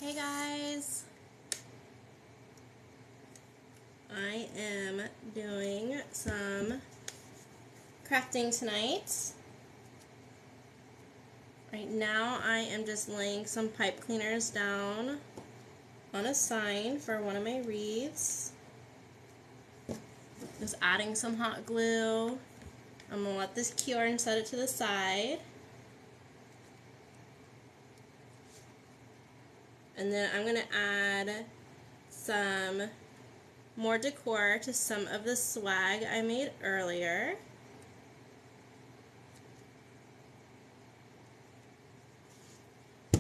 Hey guys, I am doing some crafting tonight. Right now I am just laying some pipe cleaners down on a sign for one of my wreaths. Just adding some hot glue. I'm going to let this cure and set it to the side. And then I'm going to add some more decor to some of the swag I made earlier.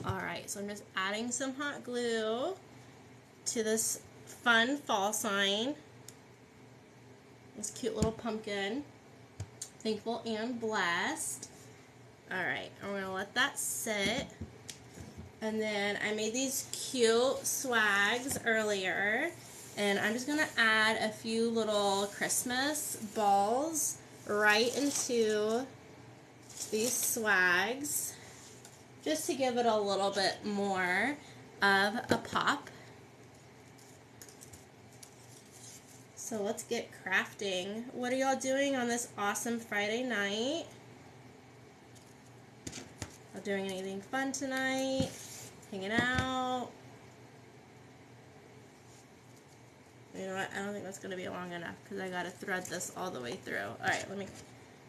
Alright, so I'm just adding some hot glue to this fun fall sign. This cute little pumpkin. Thankful and blessed. Alright, I'm going to let that sit. And then I made these cute swags earlier. And I'm just going to add a few little Christmas balls right into these swags, just to give it a little bit more of a pop. So let's get crafting. What are y'all doing on this awesome Friday night? Are doing anything fun tonight? Hanging out? You know what? I don't think that's going to be long enough because I got to thread this all the way through. Alright, let me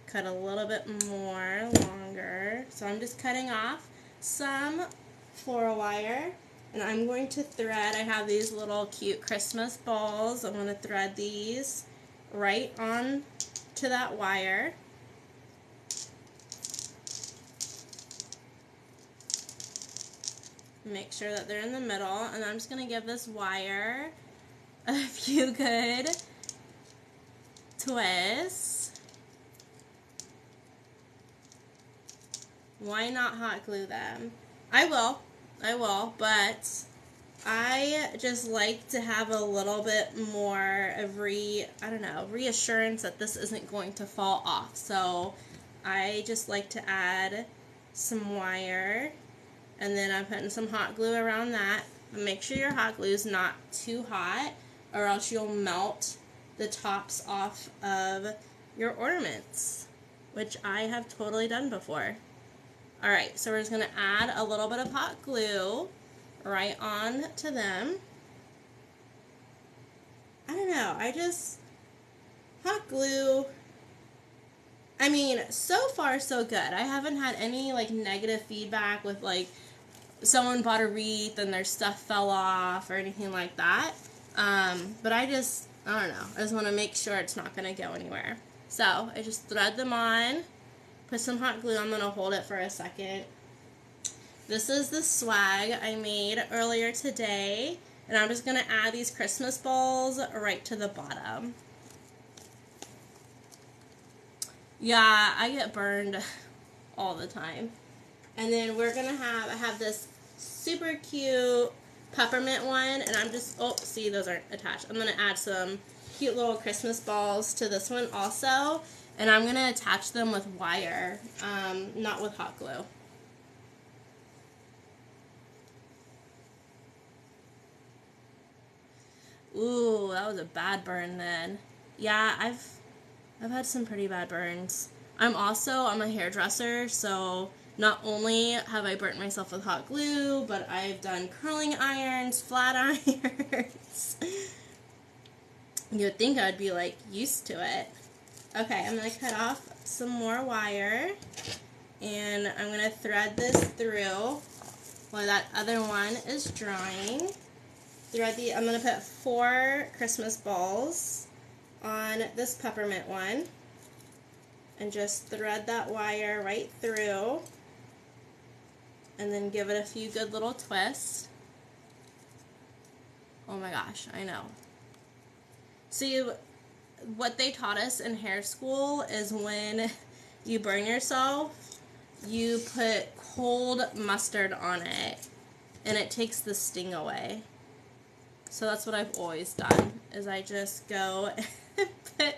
cut a little bit more longer. So I'm just cutting off some floral wire, and I'm going to thread. I have these little cute Christmas balls. I'm going to thread these right on to that wire. Make sure that they're in the middle, and I'm just going to give this wire a few good twists. Why not hot glue them? I will, but I just like to have a little bit more of reassurance that this isn't going to fall off. So I just like to add some wire, and then I'm putting some hot glue around that. Make sure your hot glue is not too hot, or else you'll melt the tops off of your ornaments, which I have totally done before. Alright, so we're just going to add a little bit of hot glue right on to them. I don't know, hot glue, I mean, so far so good. I haven't had any negative feedback with someone bought a wreath and their stuff fell off or anything like that. But I don't know. I just want to make sure it's not going to go anywhere. So I just thread them on, put some hot glue. I'm going to hold it for a second. This is the swag I made earlier today, and I'm just going to add these Christmas balls right to the bottom. Yeah, I get burned all the time. And then we're going to I have this super cute peppermint one, and I'm just, oh, see, those aren't attached. I'm going to add some cute little Christmas balls to this one also, and I'm going to attach them with wire, not with hot glue. Ooh, that was a bad burn then. Yeah, I've had some pretty bad burns. I'm a hairdresser, so not only have I burnt myself with hot glue, but I've done curling irons, flat irons. You would think I'd be used to it. Okay, I'm going to cut off some more wire, and I'm going to thread this through while that other one is drying. I'm going to put 4 Christmas balls on this peppermint one, and just thread that wire right through, and then give it a few good little twists. Oh my gosh, I know. See, what they taught us in hair school is when you burn yourself, you put cold mustard on it, and it takes the sting away. So that's what I've always done, is I just go and put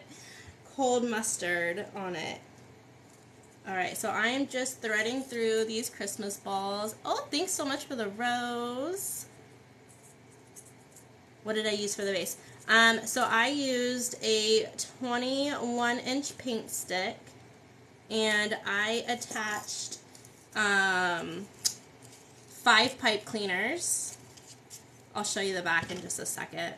cold mustard on it. Alright, so I am just threading through these Christmas balls. Oh, thanks so much for the rose. What did I use for the base? So I used a 21-inch paint stick, and I attached 5 pipe cleaners. I'll show you the back in just a second.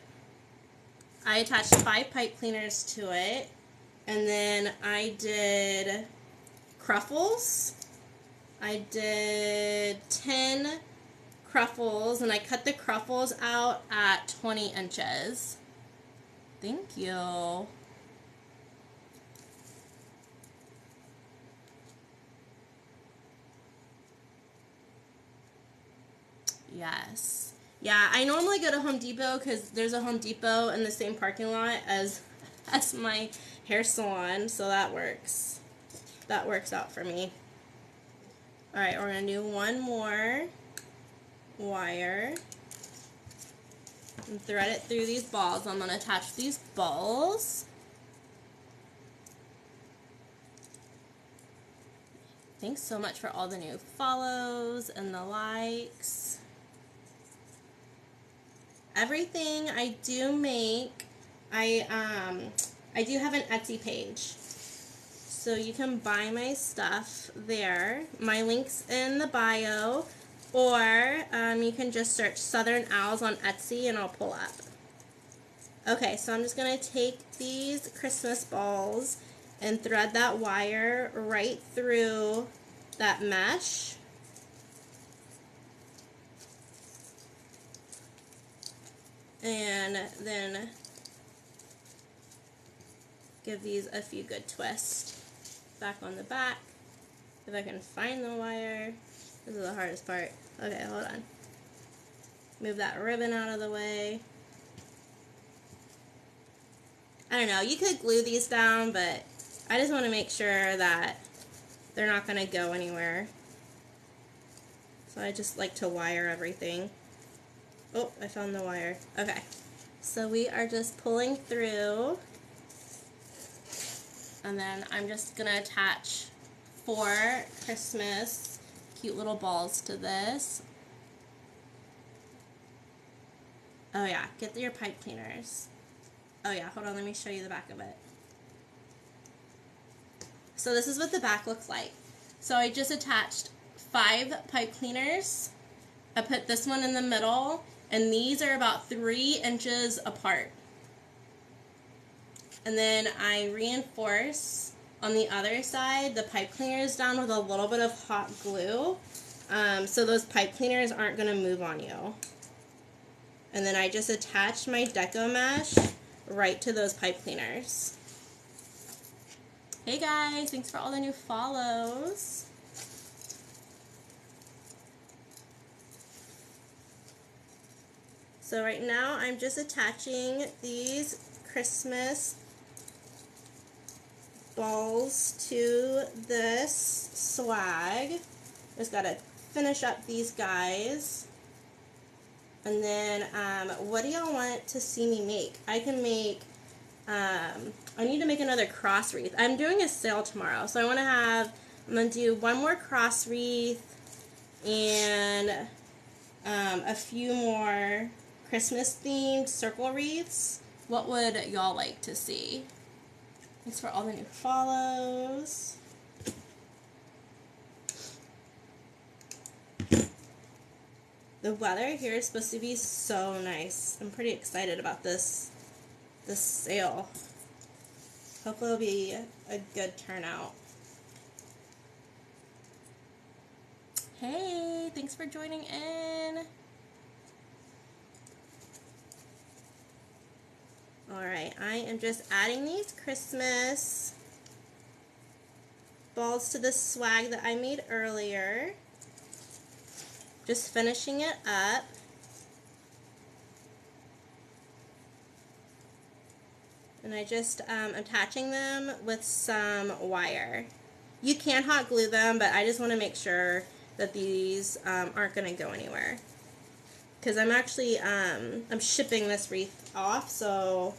I attached 5 pipe cleaners to it, and then I did cruffles. I did 10 cruffles, and I cut the cruffles out at 20 inches. Thank you. Yes. Yeah, I normally go to Home Depot because there's a Home Depot in the same parking lot as my hair salon, so that works. That works out for me. All right, we're gonna do one more wire and thread it through these balls. I'm gonna attach these balls. Thanks so much for all the new follows and the likes. Everything I do make, I do have an Etsy page, so you can buy my stuff there. My link's in the bio, or you can just search Southern Owls on Etsy and I'll pull up. Okay, so I'm just gonna take these Christmas balls and thread that wire right through that mesh. And then give these a few good twists. Back on the back. If I can find the wire. This is the hardest part. Okay, hold on. Move that ribbon out of the way. I don't know, you could glue these down, but I just want to make sure that they're not going to go anywhere. So I just like to wire everything. Oh, I found the wire. Okay. So we are just pulling through. And then I'm just going to attach 4 Christmas cute little balls to this. Oh yeah, get your pipe cleaners. Oh yeah, hold on, let me show you the back of it. So this is what the back looks like. So I just attached 5 pipe cleaners. I put this one in the middle, and these are about 3 inches apart. And then I reinforce on the other side the pipe cleaners down with a little bit of hot glue, so those pipe cleaners aren't going to move on you. And then I just attach my deco mesh right to those pipe cleaners. Hey guys, thanks for all the new follows. So right now I'm just attaching these Christmas balls to this swag. Just gotta finish up these guys. And then what do y'all want to see me make? I can make, I need to make another cross wreath. I'm doing a sale tomorrow, so I'm gonna do one more cross wreath and a few more Christmas themed circle wreaths. What would y'all like to see? Thanks for all the new follows. The weather here is supposed to be so nice. I'm pretty excited about this sale. Hopefully it'll be a good turnout. Hey, thanks for joining in. Alright, I am just adding these Christmas balls to the swag that I made earlier. Just finishing it up. And I just attaching them with some wire. You can hot glue them, but I just want to make sure that these aren't going to go anywhere. Because I'm actually, I'm shipping this wreath off, so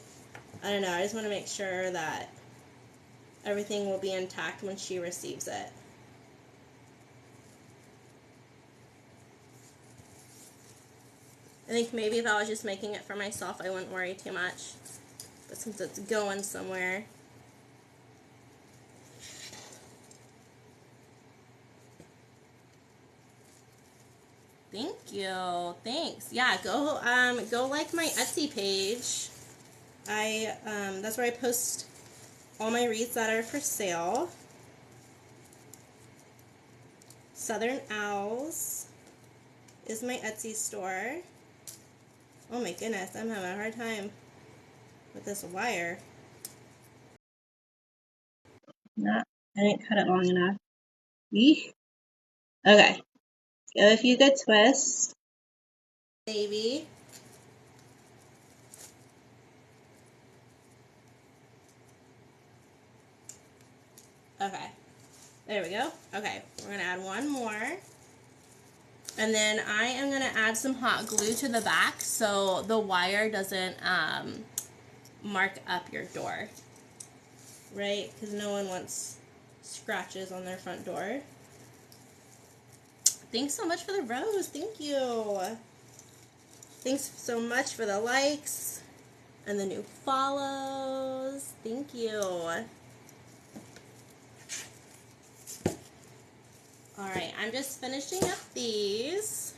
I don't know, I just want to make sure that everything will be intact when she receives it. I think maybe if I was just making it for myself, I wouldn't worry too much. But since it's going somewhere. Thank you. Thanks. Yeah, go like my Etsy page. That's where I post all my wreaths that are for sale. Southern Owls is my Etsy store. Oh my goodness, I'm having a hard time with this wire. No, I didn't cut it long enough. Eek. Okay, give a few good twists. Baby. Okay, there we go. Okay, we're gonna add one more. And then I am gonna add some hot glue to the back so the wire doesn't mark up your door. Right? Because no one wants scratches on their front door. Thanks so much for the rose. Thank you. Thanks so much for the likes and the new follows. Thank you. Alright, I'm just finishing up these.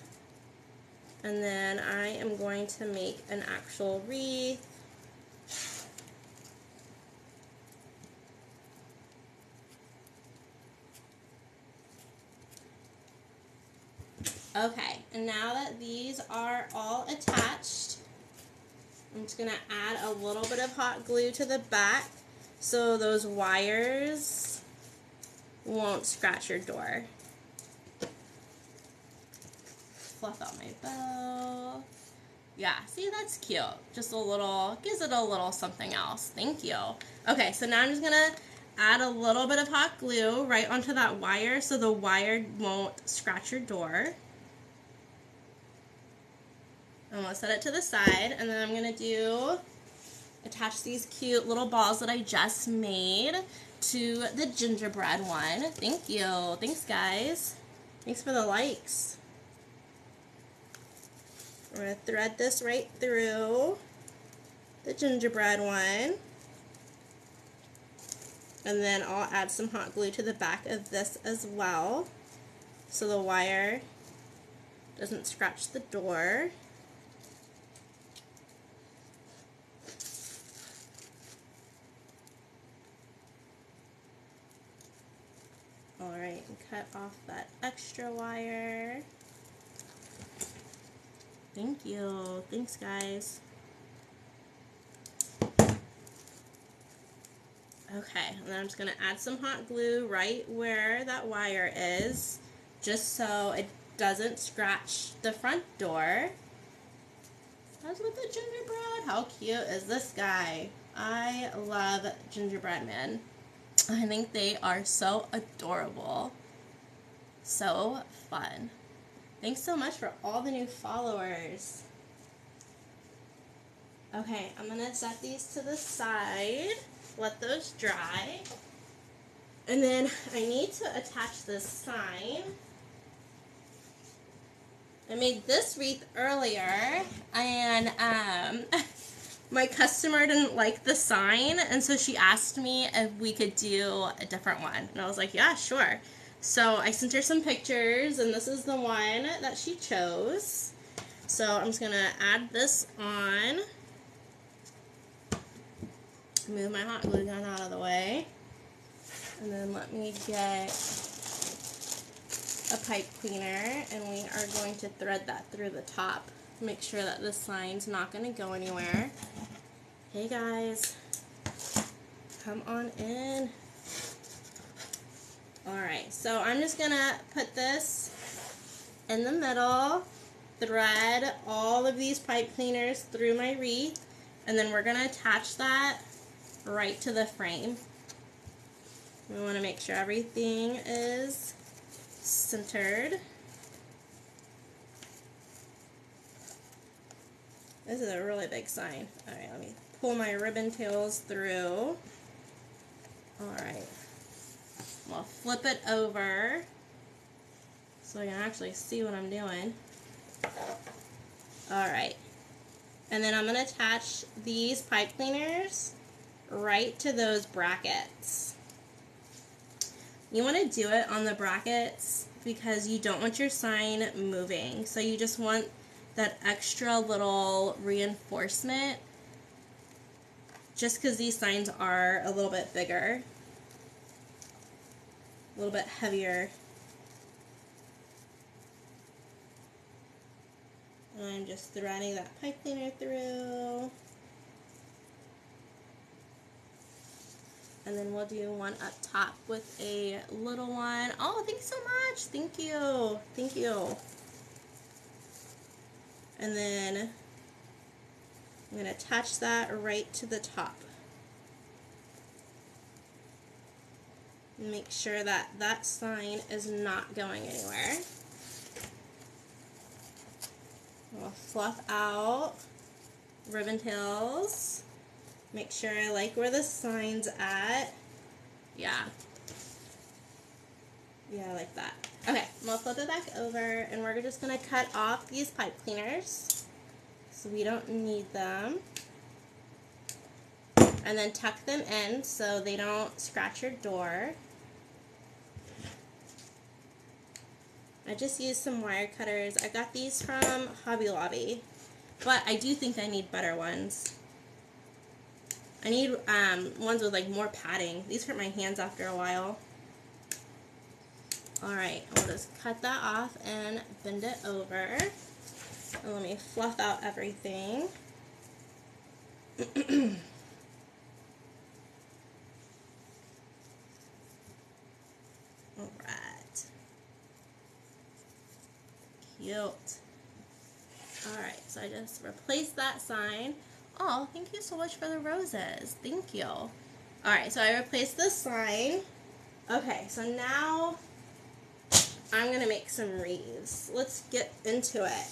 And then I am going to make an actual wreath. Okay, and now that these are all attached, I'm just going to add a little bit of hot glue to the back so those wires won't scratch your door. Fluff out my bow. Yeah, see, that's cute. Just a little, gives it a little something else. Thank you. Okay, so now I'm just going to add a little bit of hot glue right onto that wire so the wire won't scratch your door. I'm going to set it to the side, and then I'm going to attach these cute little balls that I just made to the gingerbread one. Thank you. Thanks, guys. Thanks for the likes. We're going to thread this right through the gingerbread one. And then I'll add some hot glue to the back of this as well so the wire doesn't scratch the door. Alright, and cut off that extra wire. Thank you. Thanks, guys. Okay, and then I'm just going to add some hot glue right where that wire is, just so it doesn't scratch the front door. As with the gingerbread. How cute is this guy? I love gingerbread men. I think they are so adorable. So fun. Thanks so much for all the new followers. Okay, I'm going to set these to the side. Let those dry. And then I need to attach this sign. I made this wreath earlier, and my customer didn't like the sign, and so she asked me if we could do a different one. And I was like, yeah, sure. So I sent her some pictures, and this is the one that she chose. So I'm just going to add this on. Move my hot glue gun out of the way. And then let me get a pipe cleaner, and we are going to thread that through the top. Make sure that the sign's not going to go anywhere. Hey guys, come on in. Alright, so I'm just going to put this in the middle, thread all of these pipe cleaners through my wreath, and then we're going to attach that right to the frame. We want to make sure everything is centered. This is a really big sign. Alright, let me pull my ribbon tails through. Alright. I'll flip it over so I can actually see what I'm doing. Alright. And then I'm going to attach these pipe cleaners right to those brackets. You want to do it on the brackets because you don't want your sign moving. So you just want that extra little reinforcement just because these signs are a little bit bigger, a little bit heavier. And I'm just threading that pipe cleaner through. And then we'll do one up top with a little one. Oh, thanks so much. Thank you. Thank you. And then I'm going to attach that right to the top. Make sure that that sign is not going anywhere. We'll fluff out ribbon tails. Make sure I like where the sign's at. Yeah. Yeah, I like that. Okay, we'll flip it back over and we're just going to cut off these pipe cleaners so we don't need them. And then tuck them in so they don't scratch your door. I just used some wire cutters. I got these from Hobby Lobby, but I do think I need better ones. I need ones with like more padding. These hurt my hands after a while. Alright, I'll just cut that off and bend it over. And let me fluff out everything. Alright. Cute. Alright, so I just replaced that sign. Oh, thank you so much for the roses. Thank you. Alright, so I replaced the sign. Okay, so now I'm going to make some wreaths. Let's get into it.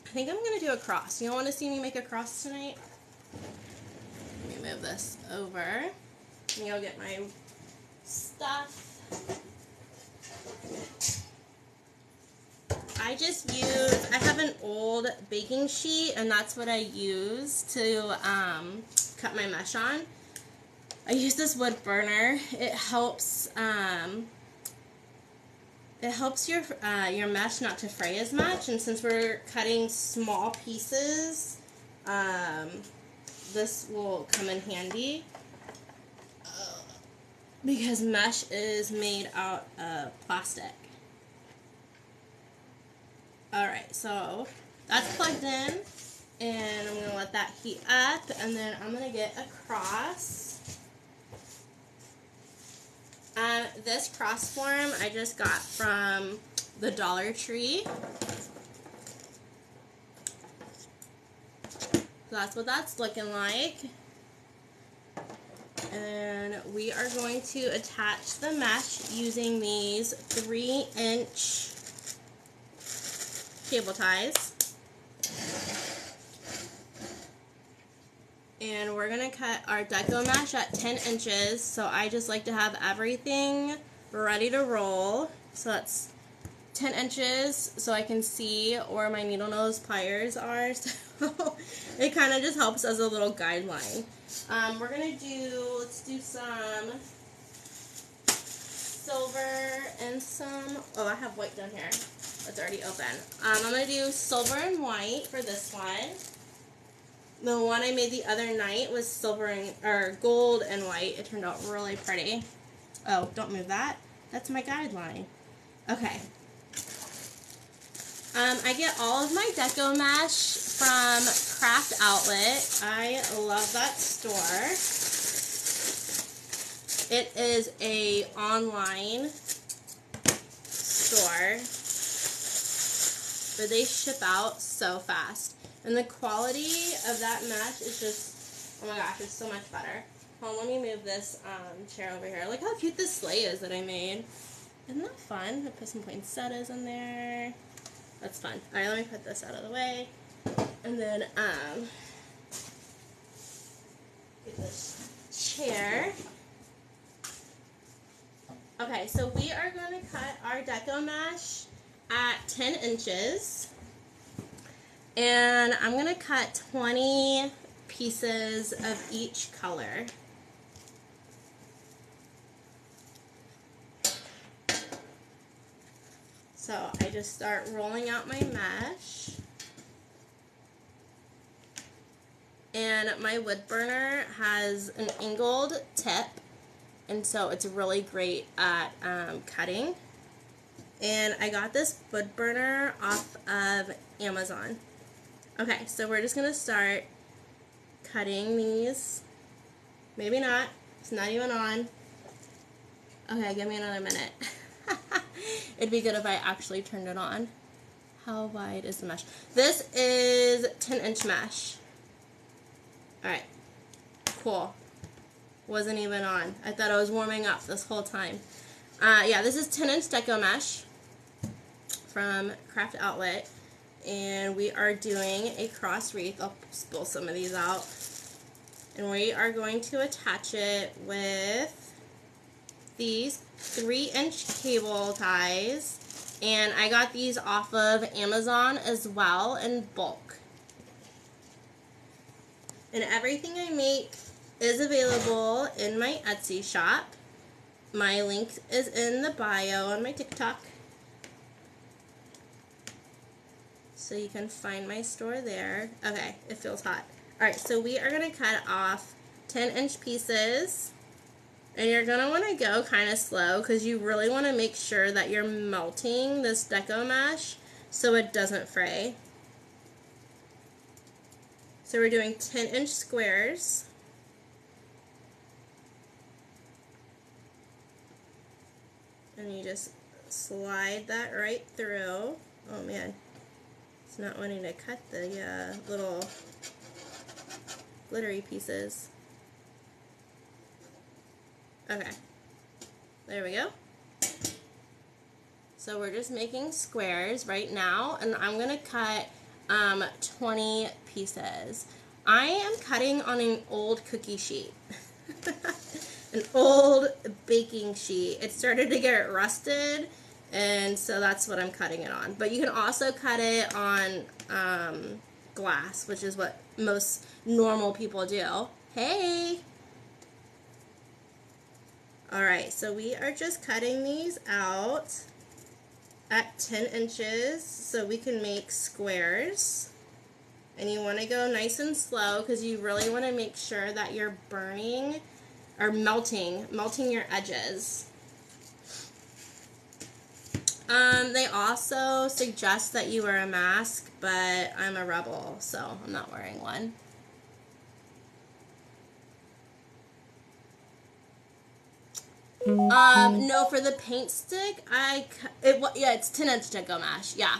I think I'm going to do a cross. You don't want to see me make a cross tonight? Let me move this over. Let me go get my stuff. I have an old baking sheet, and that's what I use to cut my mesh on. I use this wood burner. It helps your mesh not to fray as much, and since we're cutting small pieces, this will come in handy because mesh is made out of plastic. Alright, so that's plugged in, and I'm going to let that heat up, and then I'm going to get a cross. This cross form I just got from the Dollar Tree. So that's what that's looking like. And we are going to attach the mesh using these 3-inch cable ties. And we're going to cut our deco mesh at 10 inches. So I just like to have everything ready to roll. So that's 10 inches so I can see where my needle nose pliers are. So it kind of just helps as a little guideline. We're going to let's do some silver and some, oh, I have white down here. It's already open. I'm going to do silver and white for this one. The one I made the other night was silver and, or gold and white. It turned out really pretty. Oh, don't move that. That's my guideline. Okay. I get all of my deco mesh from Craft Outlet. I love that store. It is a online store, but they ship out so fast. And the quality of that mesh is just, oh my gosh, it's so much better. Hold on, let me move this chair over here. Look how cute this sleigh is that I made. Isn't that fun? I put some poinsettias in there. That's fun. Alright, let me put this out of the way. And then, get this chair. Okay, so we are going to cut our deco mesh at 10 inches. And I'm going to cut 20 pieces of each color. So I just start rolling out my mesh. And my wood burner has an angled tip, and so it's really great at cutting. And I got this wood burner off of Amazon. Okay, so we're just going to start cutting these. Maybe not. It's not even on. Okay, give me another minute. It'd be good if I actually turned it on. How wide is the mesh? This is 10-inch mesh. Alright, cool. Wasn't even on. I thought I was warming up this whole time. Yeah, this is 10-inch deco mesh from Craft Outlet. And we are doing a cross wreath. I'll spill some of these out. And we are going to attach it with these 3-inch cable ties. And I got these off of Amazon as well in bulk. And everything I make is available in my Etsy shop. My link is in the bio on my TikTok. So you can find my store there. Okay, it feels hot. Alright, so we are going to cut off 10-inch pieces. And you're going to want to go kind of slow because you really want to make sure that you're melting this deco mesh so it doesn't fray. So we're doing 10-inch squares. And you just slide that right through. Oh man, it's not wanting to cut the little glittery pieces. Okay, there we go. So we're just making squares right now, and I'm gonna cut 20 pieces. I am cutting on an old cookie sheet. An old baking sheet. It started to get rusted, and so that's what I'm cutting it on. But you can also cut it on glass, which is what most normal people do. Hey! Alright, so we are just cutting these out at 10 inches so we can make squares. And you want to go nice and slow because you really want to make sure that you're burning or melting your edges. They also suggest that you wear a mask, but I'm a rebel, so I'm not wearing one. No, for the paint stick, it's 10-inch deco mesh, yeah.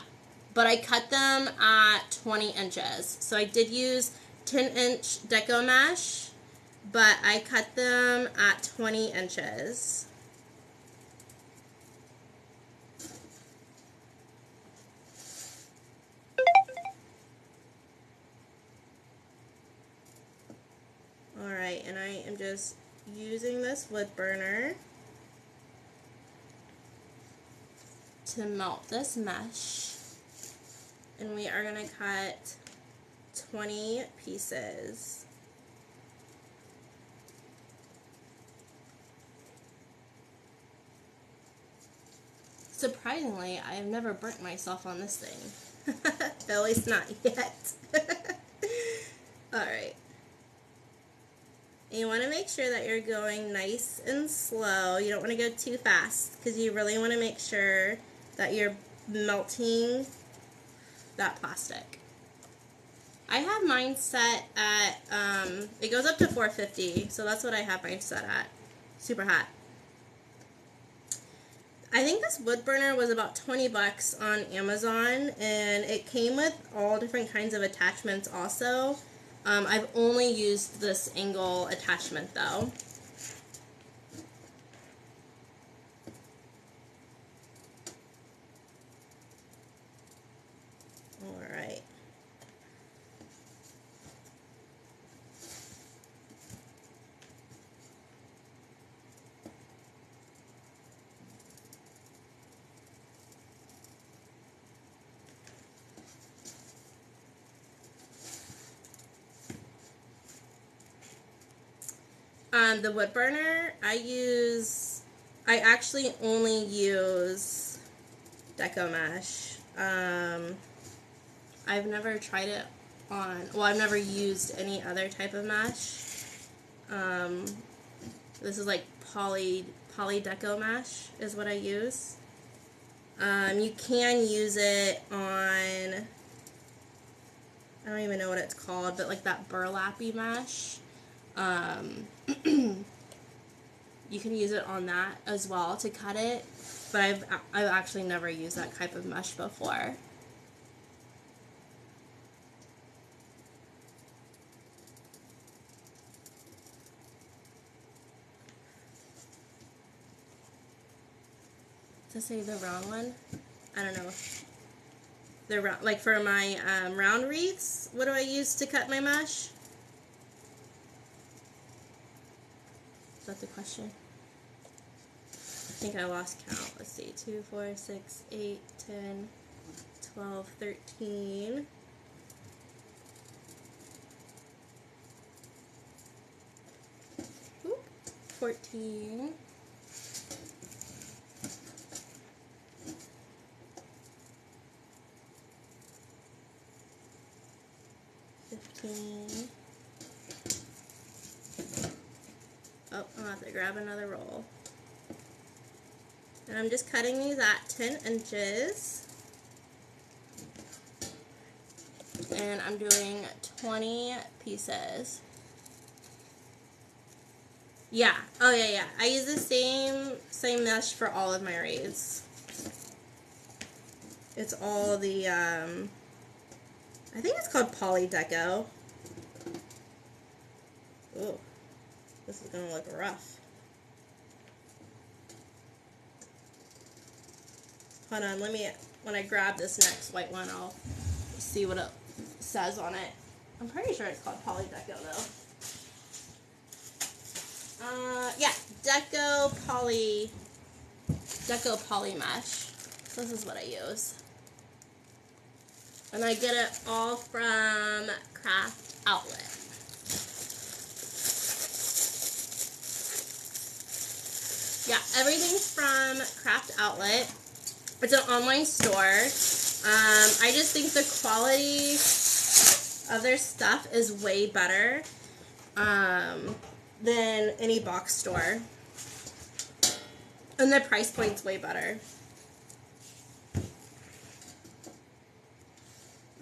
But I cut them at 20 inches. So I did use 10-inch deco mesh, but I cut them at 20 inches. Alright, and I am just using this wood burner to melt this mesh. And we are going to cut 20 pieces. Surprisingly, I have never burnt myself on this thing. At least not yet. Alright. You want to make sure that you're going nice and slow. You don't want to go too fast because you really want to make sure that you're melting that plastic. I have mine set at, it goes up to 450, so that's what I have mine set at. Super hot. I think this wood burner was about 20 bucks on Amazon, and it came with all different kinds of attachments also. I've only used this angle attachment though. Alright. The wood burner, I actually only use Deco Mesh. I've never tried it on, well, I've never used any other type of mesh. This is like poly Deco Mesh is what I use. You can use it on, I don't even know what it's called, but like that burlappy mesh. You can use it on that as well to cut it, but I've actually never used that type of mesh before. To say the wrong one? I don't know. The round, like for my round wreaths, what do I use to cut my mesh? Is that the question? I think I lost count. Let's see. 2, 4, 6, 8, 10, 12, 13. Oop, 14. 15. Oh, I'll have to grab another roll. And I'm just cutting these at 10 inches. And I'm doing 20 pieces. Yeah. Oh, yeah. I use the same mesh for all of my wreaths. It's all the, I think it's called Poly Deco. Ooh, this is gonna look rough. Hold on, when I grab this next white one, I'll see what it says on it. I'm pretty sure it's called Poly Deco though. Yeah, Deco Poly Mesh. So this is what I use. And I get it all from Craft Outlet. Yeah, everything's from Craft Outlet. It's an online store. I just think the quality of their stuff is way better than any box store. And the price point's way better.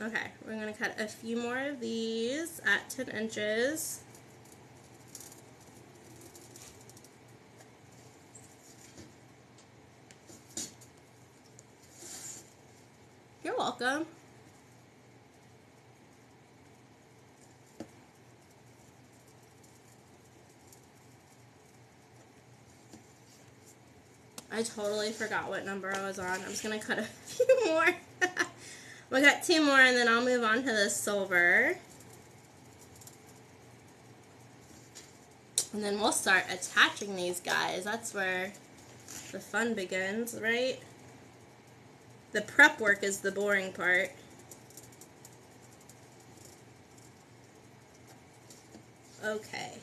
Okay, we're going to cut a few more of these at 10 inches. You're welcome. I totally forgot what number I was on. I'm just going to cut a few more. We got 2 more and then I'll move on to the silver. And then we'll start attaching these guys. That's where the fun begins, right? The prep work is the boring part. Okay.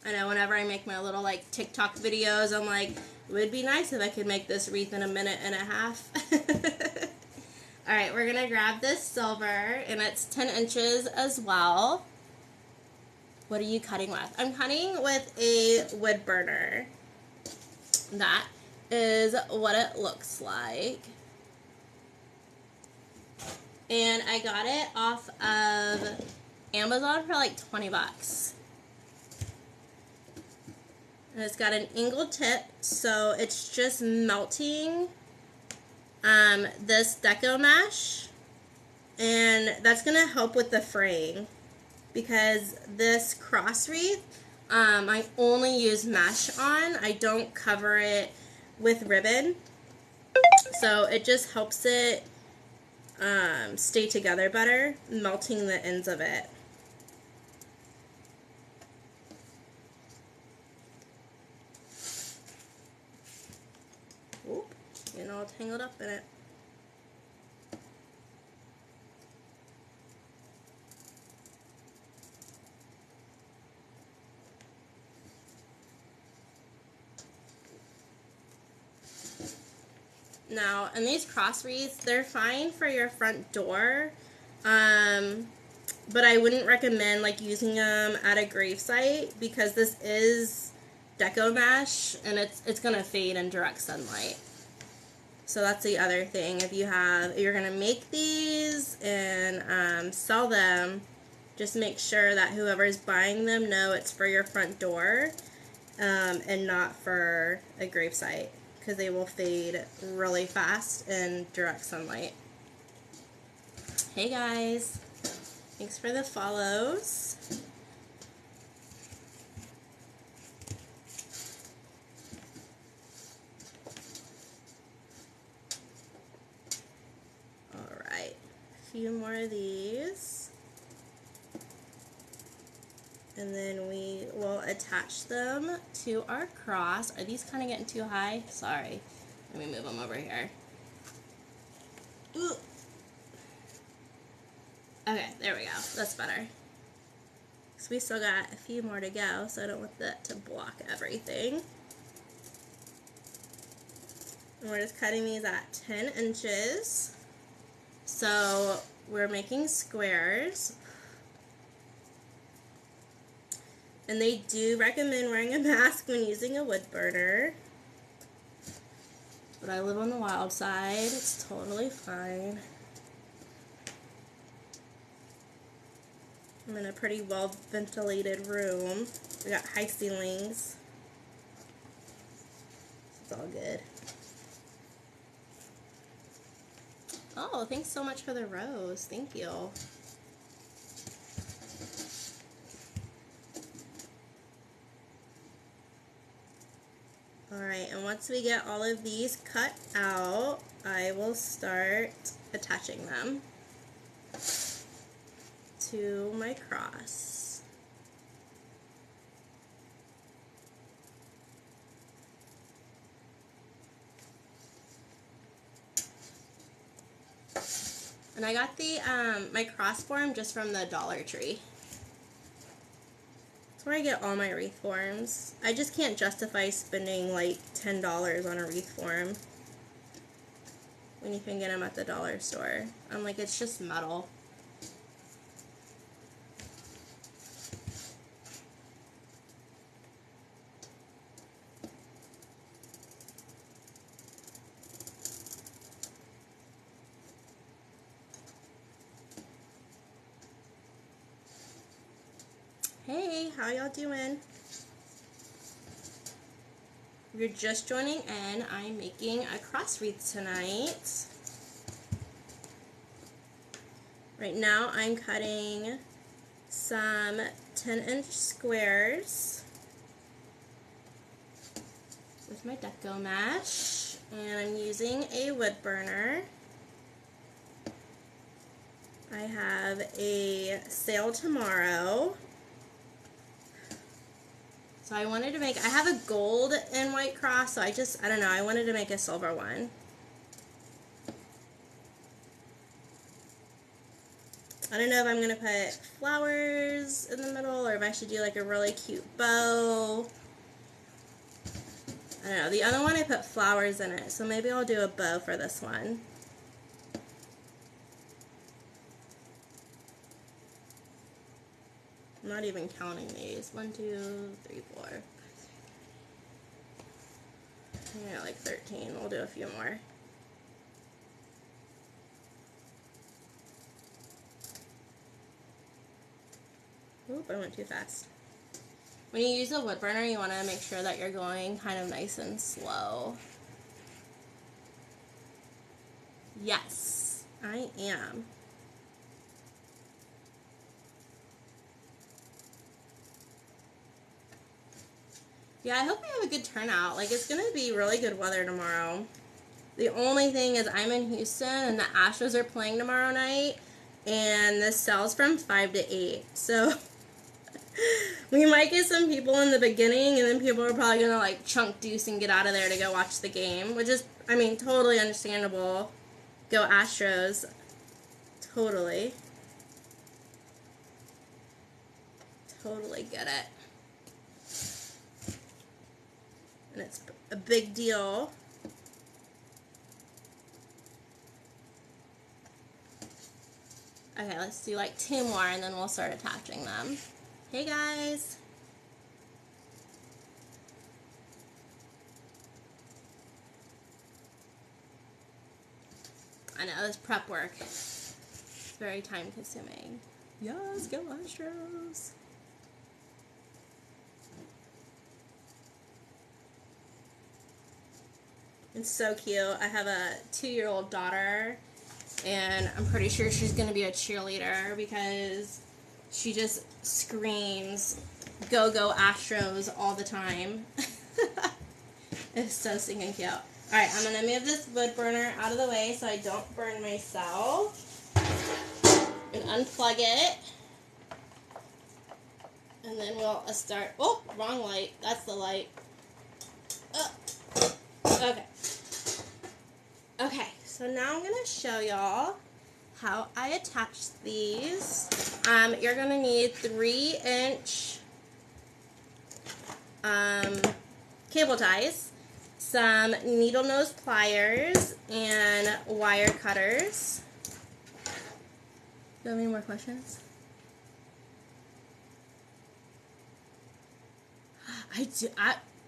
I know whenever I make my little like TikTok videos, I'm like, it would be nice if I could make this wreath in a minute and a half. Alright, we're going to grab this silver, and it's 10 inches as well. What are you cutting with? I'm cutting with a wood burner. That is what it looks like. And I got it off of Amazon for like 20 bucks. And it's got an angled tip, so it's just melting this Deco Mesh. And that's going to help with the fraying. Because this cross wreath, I only use mesh on. I don't cover it with ribbon. So it just helps it stay together better, melting the ends of it. Oop, getting all tangled up in it. now. And these cross wreaths, they're fine for your front door, but I wouldn't recommend like using them at a gravesite because this is deco mesh and it's gonna fade in direct sunlight. So that's the other thing. If you're gonna make these and sell them, just make sure that whoever's buying them know it's for your front door and not for a gravesite, because they will fade really fast in direct sunlight. Hey guys, thanks for the follows. All right, a few more of these. And then we will attach them to our cross. Are these kind of getting too high? Sorry. Let me move them over here. Ooh. Okay, there we go. That's better. So we still got a few more to go, so I don't want that to block everything. And we're just cutting these at 10 inches. So we're making squares. And they do recommend wearing a mask when using a wood burner. But I live on the wild side. It's totally fine. I'm in a pretty well ventilated room. We got high ceilings. It's all good. Oh, thanks so much for the rose. Thank you. Alright, and once we get all of these cut out, I will start attaching them to my cross. And I got the my cross form just from the Dollar Tree. Where I get all my wreath forms. I just can't justify spending like $10 on a wreath form when you can get them at the dollar store. I'm like, it's just metal. Hey, how y'all doing? If you're just joining in, I'm making a cross wreath tonight. Right now I'm cutting some 10-inch squares with my deco mesh, and I'm using a wood burner. I have a sale tomorrow. So I wanted to make, I have a gold and white cross, so I don't know, I wanted to make a silver one. I don't know if I'm going to put flowers in the middle or if I should do like a really cute bow. I don't know, the other one I put flowers in it, so maybe I'll do a bow for this one. I'm not even counting these. 1, 2, 3, 4. Yeah, like 13. We'll do a few more. Oop, I went too fast. When you use a wood burner, you want to make sure that you're going kind of nice and slow. Yes, I am. Yeah, I hope we have a good turnout. Like, it's going to be really good weather tomorrow. The only thing is I'm in Houston and the Astros are playing tomorrow night, and this sells from 5 to 8. So we might get some people in the beginning, and then people are probably going to like chunk deuce and get out of there to go watch the game, which is, I mean, totally understandable. Go Astros. Totally. Totally get it. And it's a big deal. Okay, let's do like 2 more and then we'll start attaching them. Hey guys. I know, this prep work is very time consuming. Yes, go Astros. It's so cute. I have a 2-year-old daughter, and I'm pretty sure she's going to be a cheerleader because she just screams, "Go, go Astros," all the time. It's so stinking cute. Alright, I'm going to move this wood burner out of the way so I don't burn myself. And unplug it. And then we'll start. Oh, wrong light. That's the light. Okay. Okay, so now I'm going to show y'all how I attach these. You're going to need 3-inch cable ties, some needle nose pliers, and wire cutters. Do you have any more questions?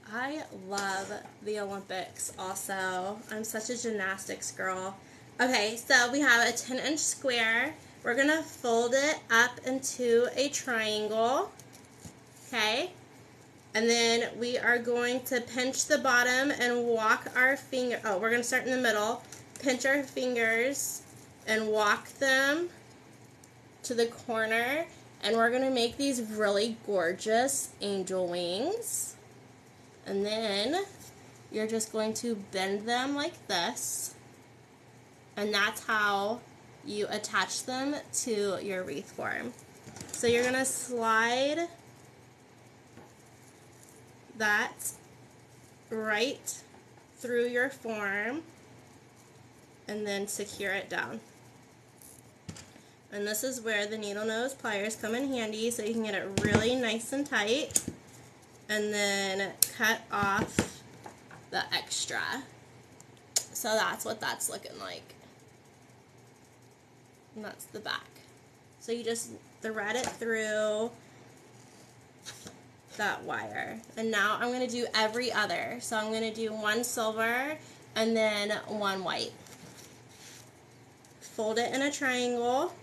I love the Olympics also. I'm such a gymnastics girl. Okay, so we have a 10-inch square. We're going to fold it up into a triangle. Okay? And then we are going to pinch the bottom and walk our finger. Oh, we're going to start in the middle. Pinch our fingers and walk them to the corner. And we're going to make these really gorgeous angel wings. And then you're just going to bend them like this. And that's how you attach them to your wreath form. So you're going to slide that right through your form and then secure it down. And this is where the needle nose pliers come in handy so you can get it really nice and tight. And then cut off the extra. So that's what that's looking like. And that's the back. So you just thread it through that wire. And now I'm going to do every other. So I'm going to do 1 silver and then 1 white. Fold it in a triangle.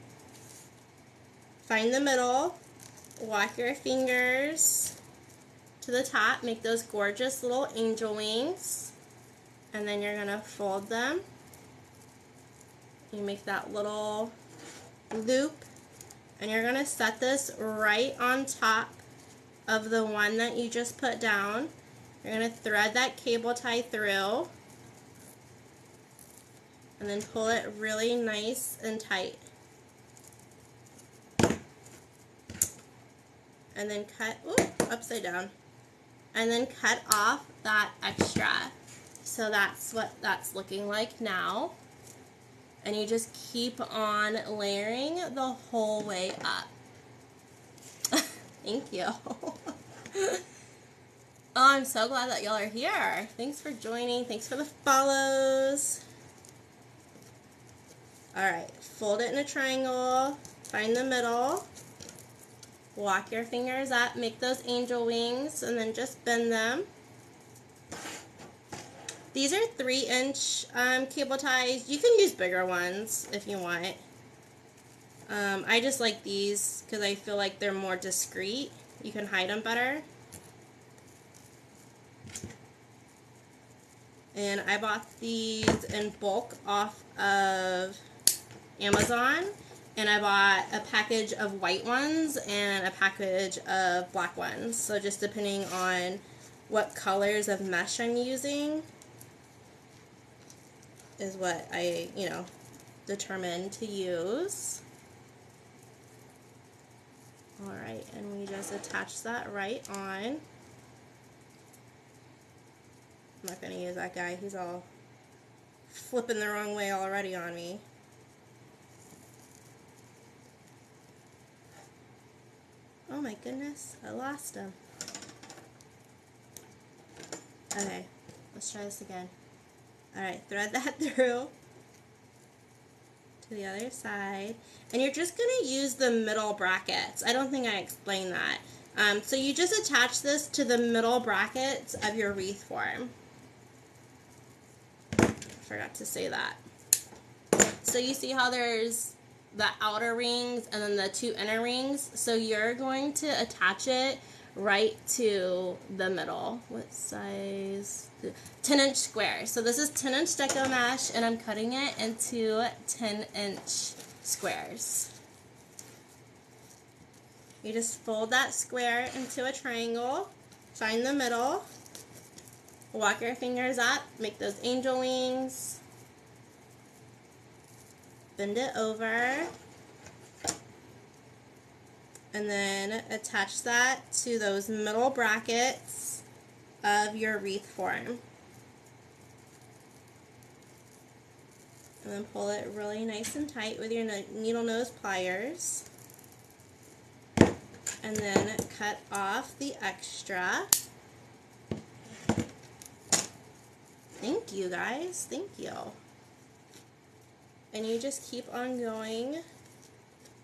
Find the middle. Walk your fingers to the top, make those gorgeous little angel wings, and then you're going to fold them. You make that little loop, and you're going to set this right on top of the one that you just put down. You're going to thread that cable tie through, and then pull it really nice and tight. And then cut, upside down. And then cut off that extra. So that's what that's looking like now. And you just keep on layering the whole way up. Thank you. Oh, I'm so glad that y'all are here. Thanks for joining. Thanks for the follows. Alright, fold it in a triangle. Find the middle. Walk your fingers up, make those angel wings, and then just bend them. These are 3-inch cable ties. You can use bigger ones if you want. I just like these because I feel like they're more discreet. You can hide them better. And I bought these in bulk off of Amazon. And I bought a package of white ones and a package of black ones. So just depending on what colors of mesh I'm using is what I, determined to use. Alright, and we just attach that right on. I'm not going to use that guy. He's all flipping the wrong way already on me. Oh my goodness, I lost him. Okay, let's try this again. Alright, thread that through. to the other side. And you're just going to use the middle brackets. I don't think I explained that. So you just attach this to the middle brackets of your wreath form. Forgot to say that. So you see how there's the outer rings and then the two inner rings? So you're going to attach it right to the middle. What size? 10-inch squares. So this is 10-inch deco mesh, and I'm cutting it into 10-inch squares. You just fold that square into a triangle, find the middle, walk your fingers up, make those angel wings, bend it over, and then attach that to those middle brackets of your wreath form. And then pull it really nice and tight with your needle nose pliers. And then cut off the extra. Thank you guys, thank you. And you just keep on going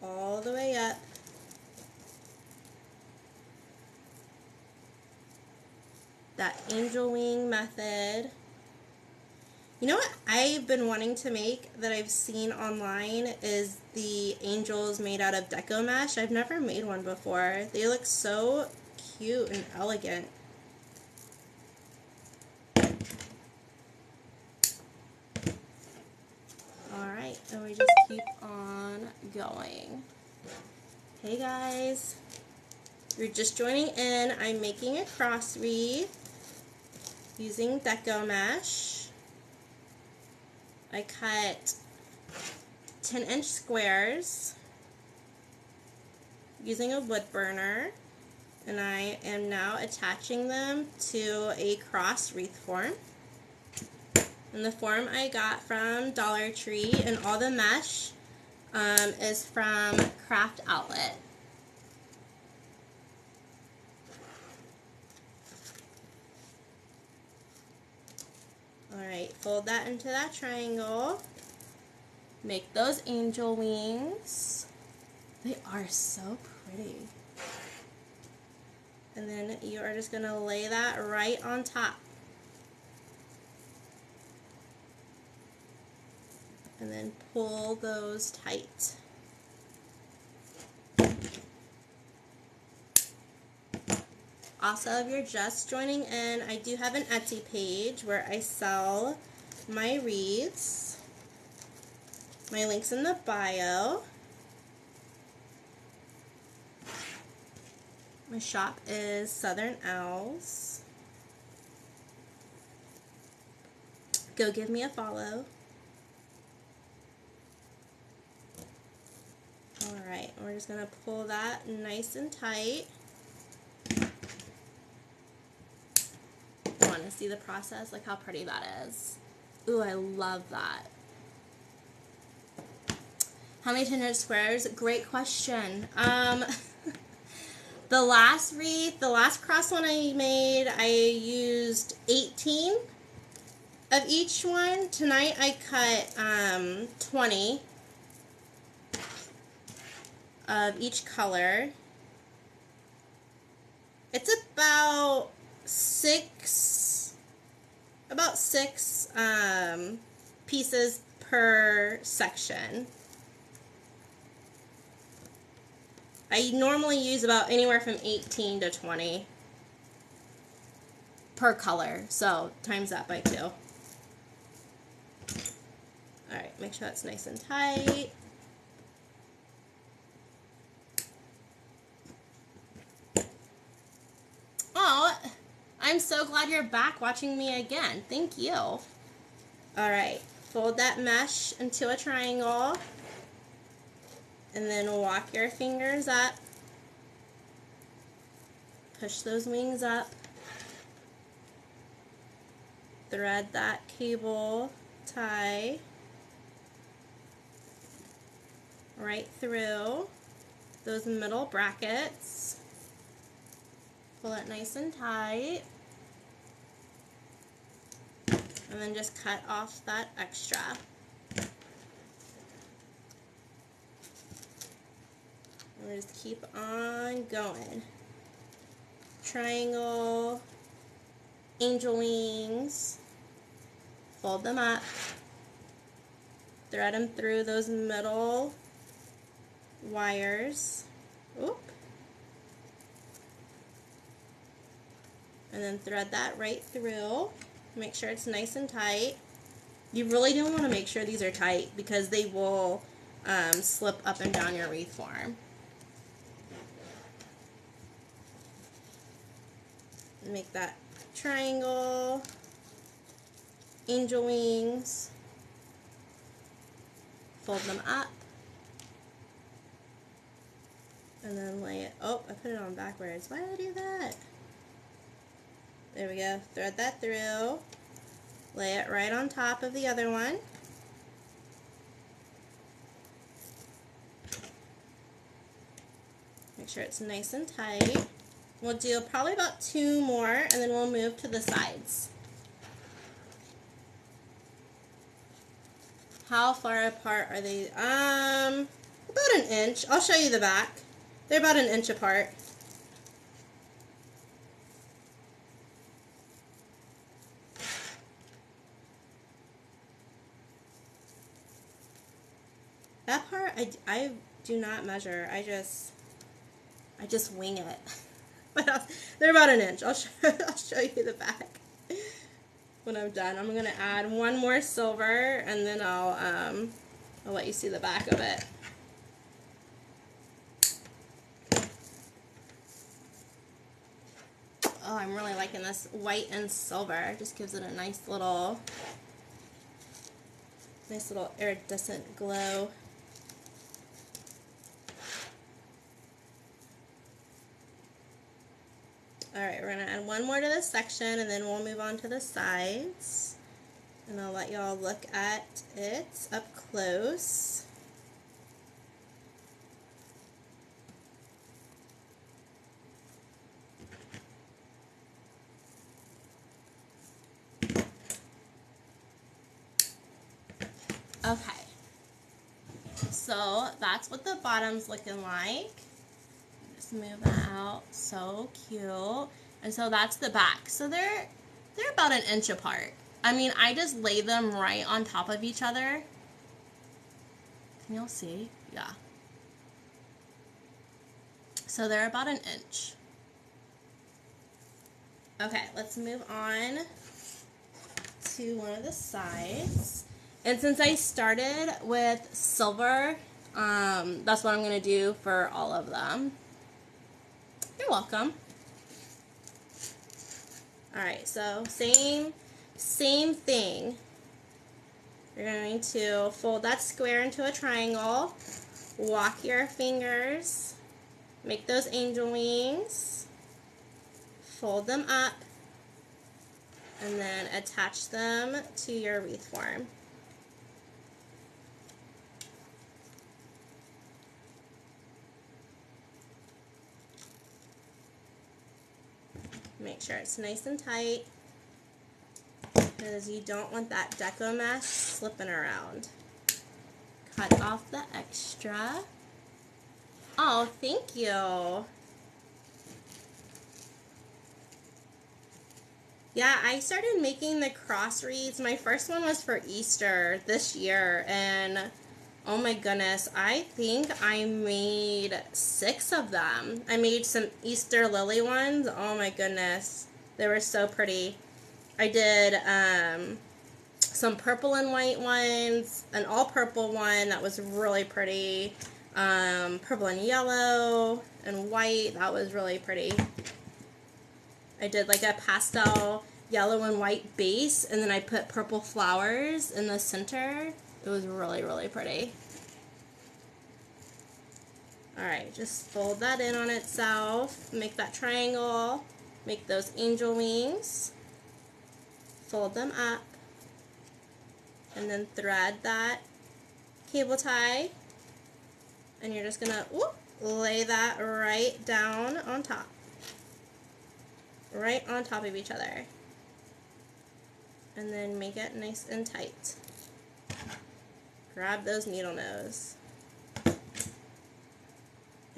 all the way up. That angel wing method. You know what I've been wanting to make that I've seen online is the angels made out of deco mesh. I've never made one before. They look so cute and elegant. Alright, and we just keep on going. Hey guys, you're just joining in. I'm making a cross wreath using deco mesh. I cut 10-inch squares using a wood burner, and I am now attaching them to a cross wreath form. And the form I got from Dollar Tree, and all the mesh is from Craft Outlet. Alright, fold that into that triangle. Make those angel wings. They are so pretty. And then you are just going to lay that right on top. And then pull those tight. Also, if you're just joining in, I do have an Etsy page where I sell my wreaths. My link's in the bio. My shop is Southern Owls. Go give me a follow. Alright, we're just going to pull that nice and tight. Want to see the process? Like how pretty that is. Ooh, I love that. How many 10-inch squares? Great question. The last wreath, the last cross one I made, I used 18 of each one. Tonight I cut 20 of each color. It's about six pieces per section. I normally use about anywhere from 18 to 20 per color, so times that by 2. Alright, make sure that's nice and tight. Oh, I'm so glad you're back watching me again. Thank you. Alright, fold that mesh into a triangle. And then walk your fingers up. Push those wings up. Thread that cable tie right through those middle brackets. Pull it nice and tight. And then just cut off that extra. we just keep on going. Triangle, angel wings, fold them up, thread them through those middle wires. Oop. And then thread that right through. Make sure it's nice and tight. You really do want to make sure these are tight because they will slip up and down your wreath form. Make that triangle, angel wings, fold them up, and then lay it. Oh, I put it on backwards. Why did I do that? There we go. Thread that through. Lay it right on top of the other one. Make sure it's nice and tight. We'll do probably about 2 more, and then we'll move to the sides. How far apart are they? About an inch. I'll show you the back. They're about an inch apart. That part, I do not measure. I just wing it. But they're about an inch. I'll show you the back when I'm done. I'm gonna add 1 more silver, and then I'll let you see the back of it. Oh, I'm really liking this white and silver. It just gives it a nice little iridescent glow. Alright, we're going to add 1 more to this section, and then we'll move on to the sides. And I'll let y'all look at it up close. Okay, so that's what the bottom's looking like. Just move that out. So cute. And so that's the back. So they're about an inch apart. I mean, I just lay them right on top of each other. Can y'all see? Yeah. So they're about an inch. Okay, let's move on to one of the sides. And since I started with silver, that's what I'm going to do for all of them. You're welcome. Alright, so same thing. You're going to fold that square into a triangle, walk your fingers, make those angel wings, fold them up, and then attach them to your wreath form. Make sure it's nice and tight because you don't want that deco mesh slipping around. Cut off the extra. Oh, thank you. Yeah, I started making the cross wreaths. My first one was for Easter this year, and oh my goodness, I think I made 6 of them. I made some Easter lily ones. Oh my goodness, they were so pretty. I did some purple and white ones, an all purple one that was really pretty, purple and yellow and white, that was really pretty. I did like a pastel yellow and white base, and then I put purple flowers in the center. It was really, really pretty. Alright, just fold that in on itself, make that triangle, make those angel wings, fold them up, and then thread that cable tie, and you're just gonna lay that right down on top. Right on top of each other. And then make it nice and tight. Grab those needle nose.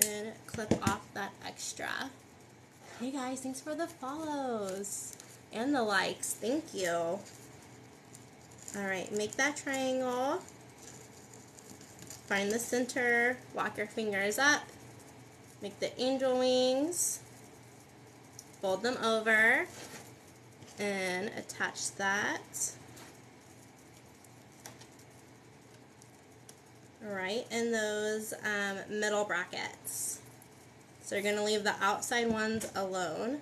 and clip off that extra. Hey guys, thanks for the follows and the likes. Thank you. All right, make that triangle. Find the center, walk your fingers up, make the angel wings, fold them over, and attach that right in those middle brackets. So you're going to leave the outside ones alone.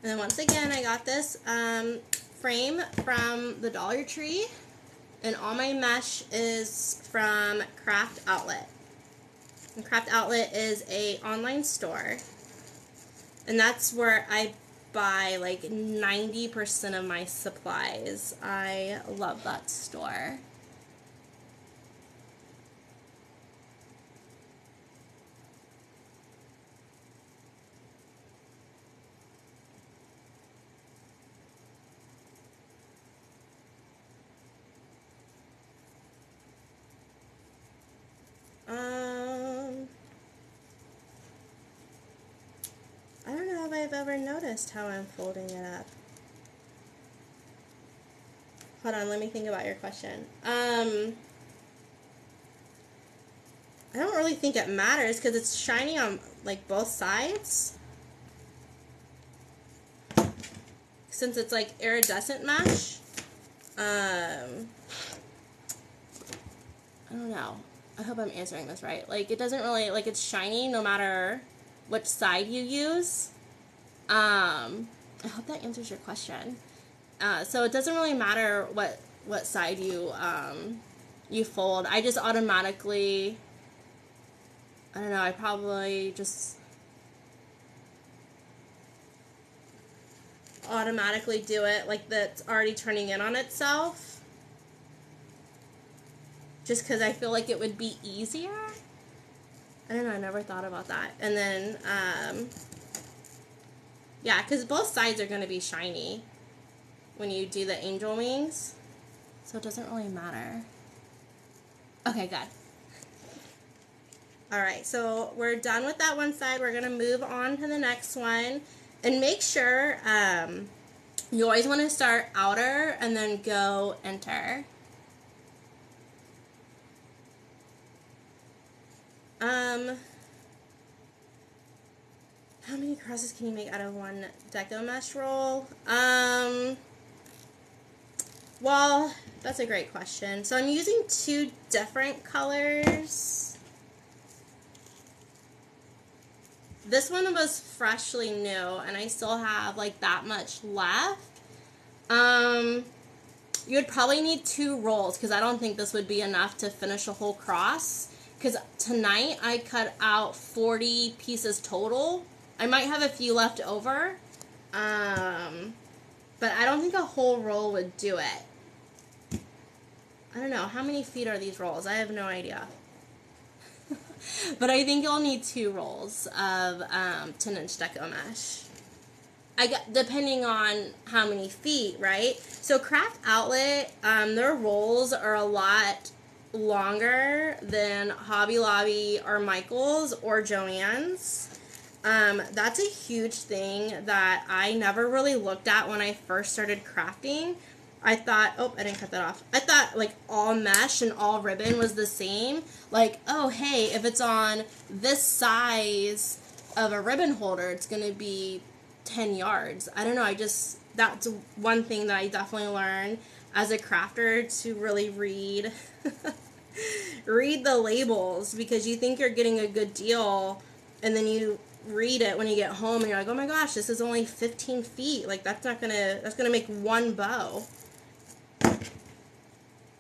And then once again, I got this frame from the Dollar Tree, and all my mesh is from Craft Outlet. And Craft Outlet is a online store, and that's where I buy like 90% of my supplies. I love that store. I don't know if I've ever noticed how I'm folding it up. Hold on, let me think about your question. I don't really think it matters because it's shiny on like both sides. Since it's like iridescent mesh. I don't know. I hope I'm answering this right. Like, it doesn't really, like, it's shiny no matter which side you use. I hope that answers your question. So it doesn't really matter what side you fold. I just automatically, I don't know, I probably just automatically do it like that's already turning in on itself. Just because I feel like it would be easier. I don't know, I never thought about that. And then, yeah, because both sides are going to be shiny when you do the angel wings. So it doesn't really matter. Okay, good. Alright, so we're done with that one side. We're going to move on to the next one. And make sure you always want to start outer and then go enter. How many crosses can you make out of one deco mesh roll? Well, that's a great question. So I'm using 2 different colors. This one was freshly new, and I still have like that much left. You would probably need 2 rolls because I don't think this would be enough to finish a whole cross. Because tonight I cut out 40 pieces total. I might have a few left over. But I don't think a whole roll would do it. I don't know. How many feet are these rolls? I have no idea. But I think you'll need 2 rolls of 10-inch deco mesh. Depending on how many feet, right? So Craft Outlet, their rolls are a lot longer than Hobby Lobby or Michael's or Joann's. That's a huge thing that I never really looked at when I first started crafting. I thought, oh, I didn't cut that off. I thought like all mesh and all ribbon was the same. Like, oh, hey, if it's on this size of a ribbon holder, it's going to be 10 yards. I don't know. That's one thing that I definitely learned as a crafter, to really read the labels, because you think you're getting a good deal and then you read it when you get home and you're like, oh my gosh, this is only 15 feet. Like, that's gonna make one bow.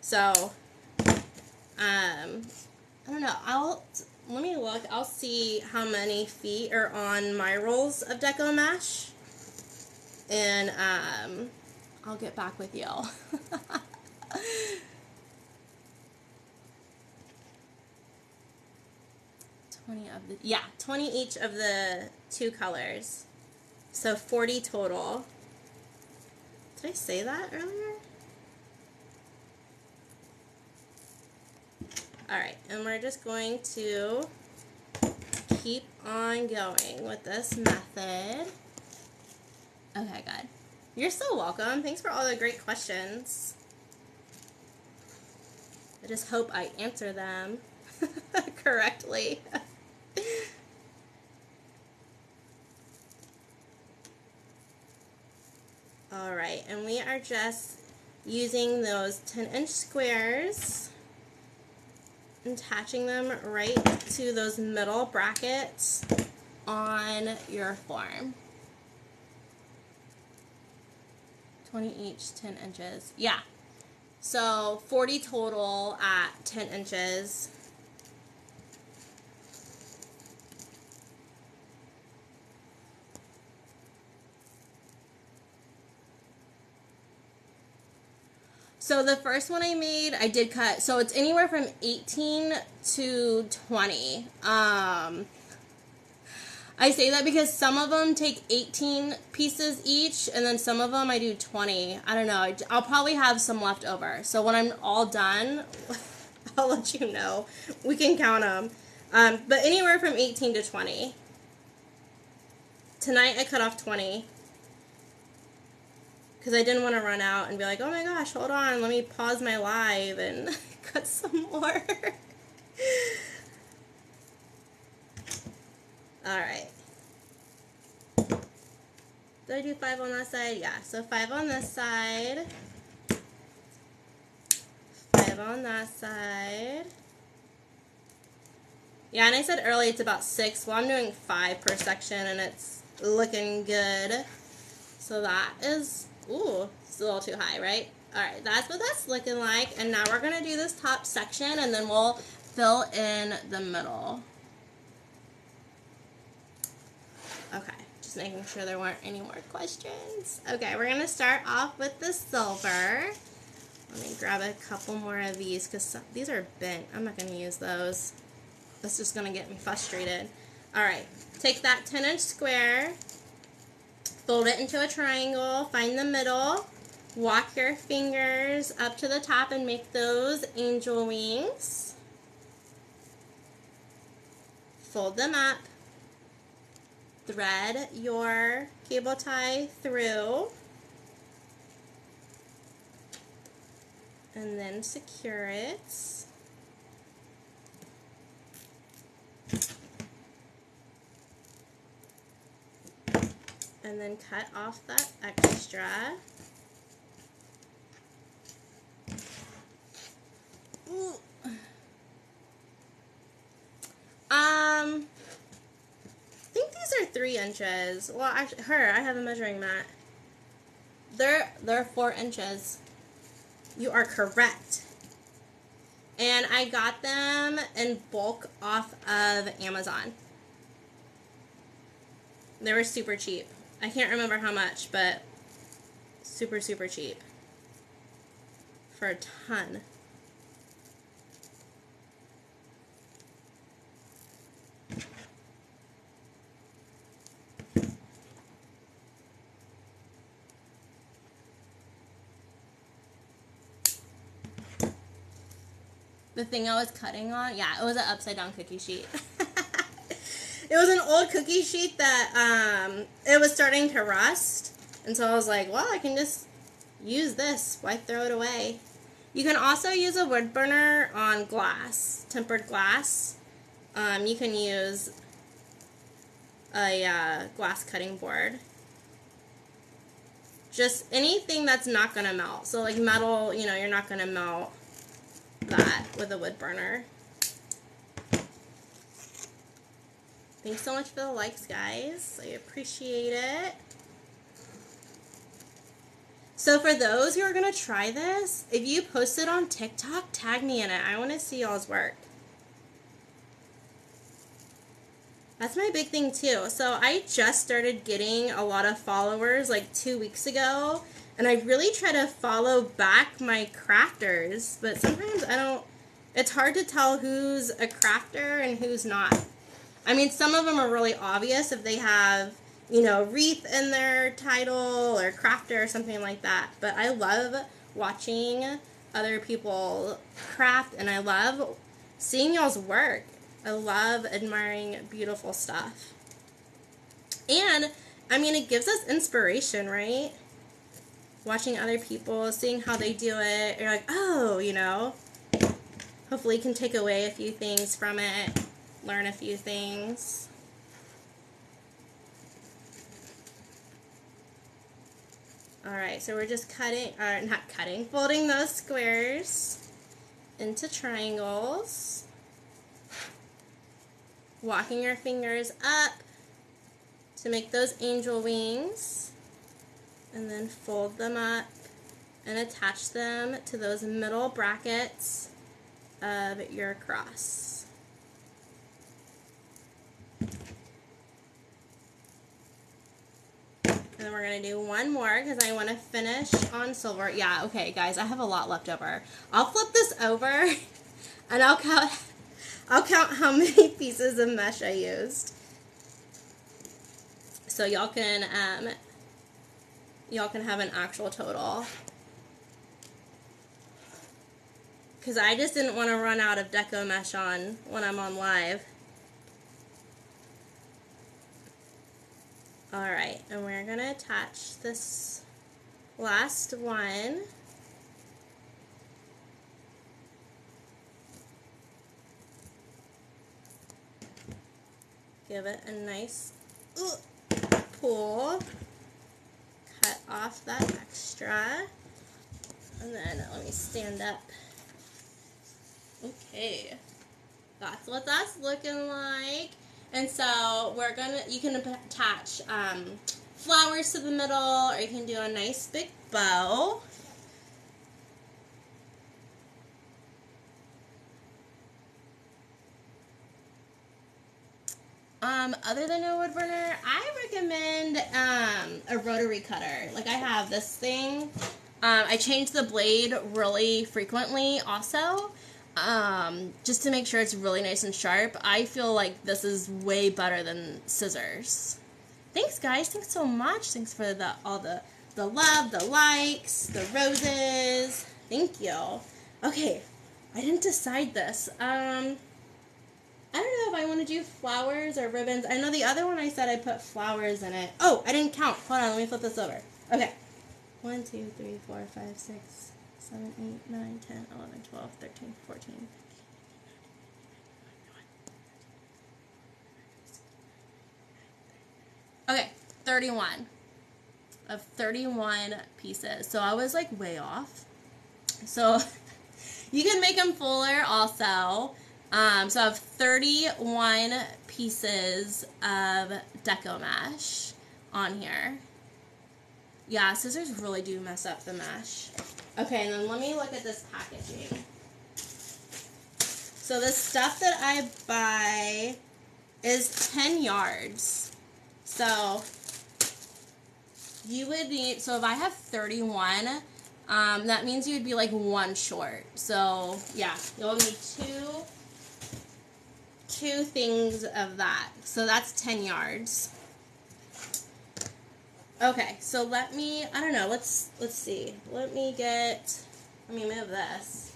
So, I don't know. Let me look. I'll see how many feet are on my rolls of deco mesh, and I'll get back with you. 20 each of the 2 colors. So 40 total. Did I say that earlier? Alright, and we're just going to keep on going with this method. Okay, good. You're so welcome. Thanks for all the great questions. I just hope I answer them correctly. All right, and we are just using those 10-inch squares, attaching them right to those middle brackets on your form. 20 each, 10 inches. Yeah. So 40 total at 10 inches. So the first one I made, I did cut, so it's anywhere from 18 to 20. I say that because some of them take 18 pieces each, and then some of them I do 20. I don't know. I'll probably have some left over. So when I'm all done, I'll let you know. We can count them. But anywhere from 18 to 20. Tonight I cut off 20. Because I didn't want to run out and be like, oh my gosh, hold on, let me pause my live and cut some more. Alright. Did I do 5 on that side? Yeah, so 5 on this side. 5 on that side. Yeah, and I said earlier it's about 6. Well, I'm doing 5 per section and it's looking good. So that is, ooh, it's a little too high, right? Alright, that's what that's looking like. And now we're going to do this top section and then we'll fill in the middle. Okay, just making sure there weren't any more questions. Okay, we're going to start off with the silver. Let me grab a couple more of these because these are bent. I'm not going to use those. That's just going to get me frustrated. Alright, take that 10-inch square, fold it into a triangle, find the middle, walk your fingers up to the top and make those angel wings. Fold them up. Thread your cable tie through and then secure it. And then cut off that extra. Ooh. I think these are 3 inches. Well, actually, I have a measuring mat. They're 4 inches. You are correct. And I got them in bulk off of Amazon. They were super cheap. I can't remember how much, but super, super cheap. For a ton. The thing I was cutting on, yeah, it was an upside down cookie sheet. It was an old cookie sheet that it was starting to rust. And so I was like, well, I can just use this. Why throw it away? You can also use a wood burner on glass, tempered glass. You can use a glass cutting board. Just anything that's not going to melt. So like metal, you know, you're not going to melt that with a wood burner. Thanks so much for the likes, guys. I appreciate it. So for those who are going to try this, if you post it on TikTok, tag me in it. I want to see y'all's work. That's my big thing too. So I just started getting a lot of followers like 2 weeks ago. And I really try to follow back my crafters. But sometimes I don't, it's hard to tell who's a crafter and who's not. I mean, some of them are really obvious if they have, you know, wreath in their title or crafter or something like that. But I love watching other people craft and I love seeing y'all's work. I love admiring beautiful stuff. And, I mean, it gives us inspiration, right? Watching other people, seeing how they do it, you're like, oh, you know. Hopefully you can take away a few things from it, learn a few things. Alright, so we're just folding those squares into triangles. Walking your fingers up to make those angel wings. And then fold them up and attach them to those middle brackets of your cross. And then we're going to do one more because I want to finish on silver. Yeah, okay, guys, I have a lot left over. I'll flip this over and I'll count how many pieces of mesh I used. So y'all can have an actual total. Because I just didn't want to run out of deco mesh when I'm on live. Alright, and we're going to attach this last one. Give it a nice pull. Cut off that extra. And then let me stand up. Okay. That's what that's looking like. And so you can attach flowers to the middle, or you can do a nice big bow. Other than a wood burner, I recommend a rotary cutter. Like I have this thing. I change the blade really frequently also. Just to make sure it's really nice and sharp. I feel like this is way better than scissors. Thanks, guys. Thanks so much. Thanks for all the love, the likes, the roses. Thank you. Okay, I didn't decide this. I don't know if I want to do flowers or ribbons. I know the other one I said I put flowers in it. Oh, I didn't count. Hold on, let me flip this over. Okay. 1, 2, 3, 4, 5, 6, 7, 8, 9, 10, 11, 12, 13, 14. Okay, 31 of 31 pieces. So I was like way off. So you can make them fuller also. So I have 31 pieces of deco mesh on here. Yeah, scissors really do mess up the mesh. Okay, and then let me look at this packaging. So the stuff that I buy is 10 yards. So you would need, so if I have 31, that means you would be like one short. So yeah, you'll need two things of that. So that's 10 yards. Okay, so let me see. Let me move this.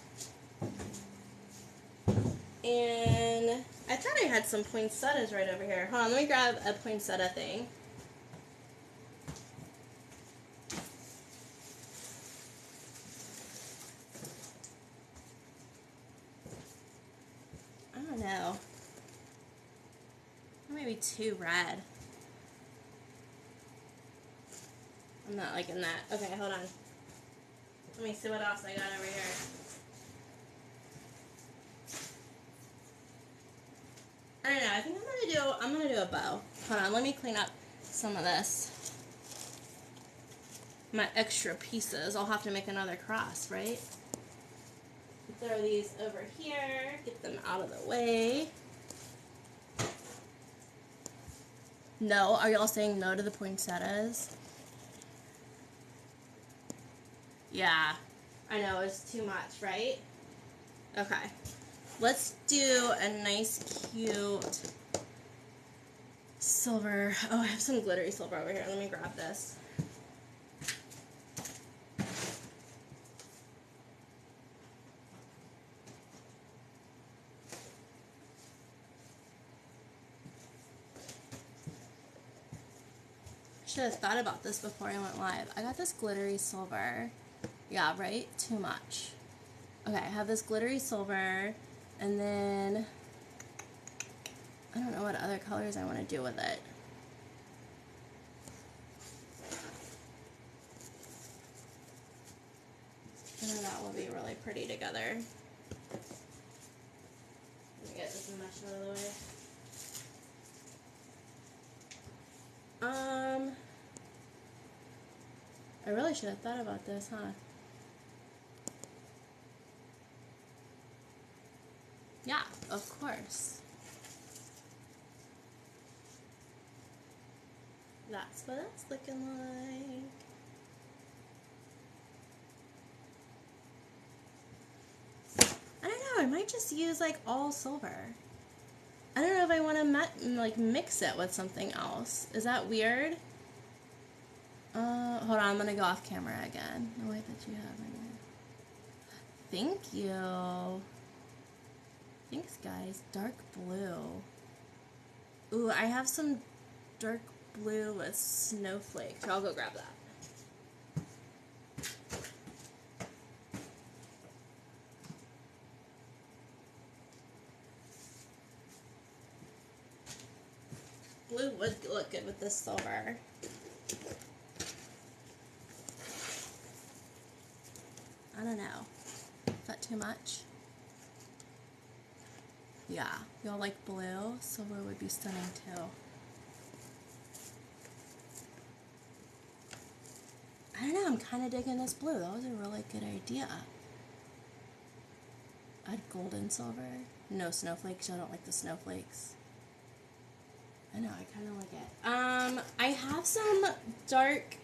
And I thought I had some poinsettias right over here. Hold on, let me grab a poinsettia thing. I don't know. Maybe too red. I'm not liking that. Okay, hold on. Let me see what else I got over here. I don't know. I think I'm gonna do a bow. Hold on. Let me clean up some of this. My extra pieces. I'll have to make another cross, right? Throw these over here. Get them out of the way. No. Are y'all saying no to the poinsettias? Yeah. I know. It's too much, right? Okay. Let's do a nice, cute silver. Oh, I have some glittery silver over here. Let me grab this. should have thought about this before I went live. I got this glittery silver. Yeah, right? Too much. Okay, I have this glittery silver, and then I don't know what other colors I want to do with it. I know that will be really pretty together. Let me get this mesh out of the way. I really should have thought about this, huh? Yeah, of course. That's what it's looking like. I don't know, I might just use like all silver. I don't know if I want to like mix it with something else. Is that weird? Hold on, I'm gonna go off camera again. The way that you have it. Thank you. Thanks, guys. Dark blue. Ooh, I have some dark blue with snowflakes. So I'll go grab that. Blue would look good with this silver. I don't know. Is that too much? Yeah. Y'all like blue? Silver would be stunning too. I don't know. I'm kind of digging this blue. That was a really good idea. Add gold and silver. No snowflakes. I don't like the snowflakes. I know. I kind of like it. I have some dark...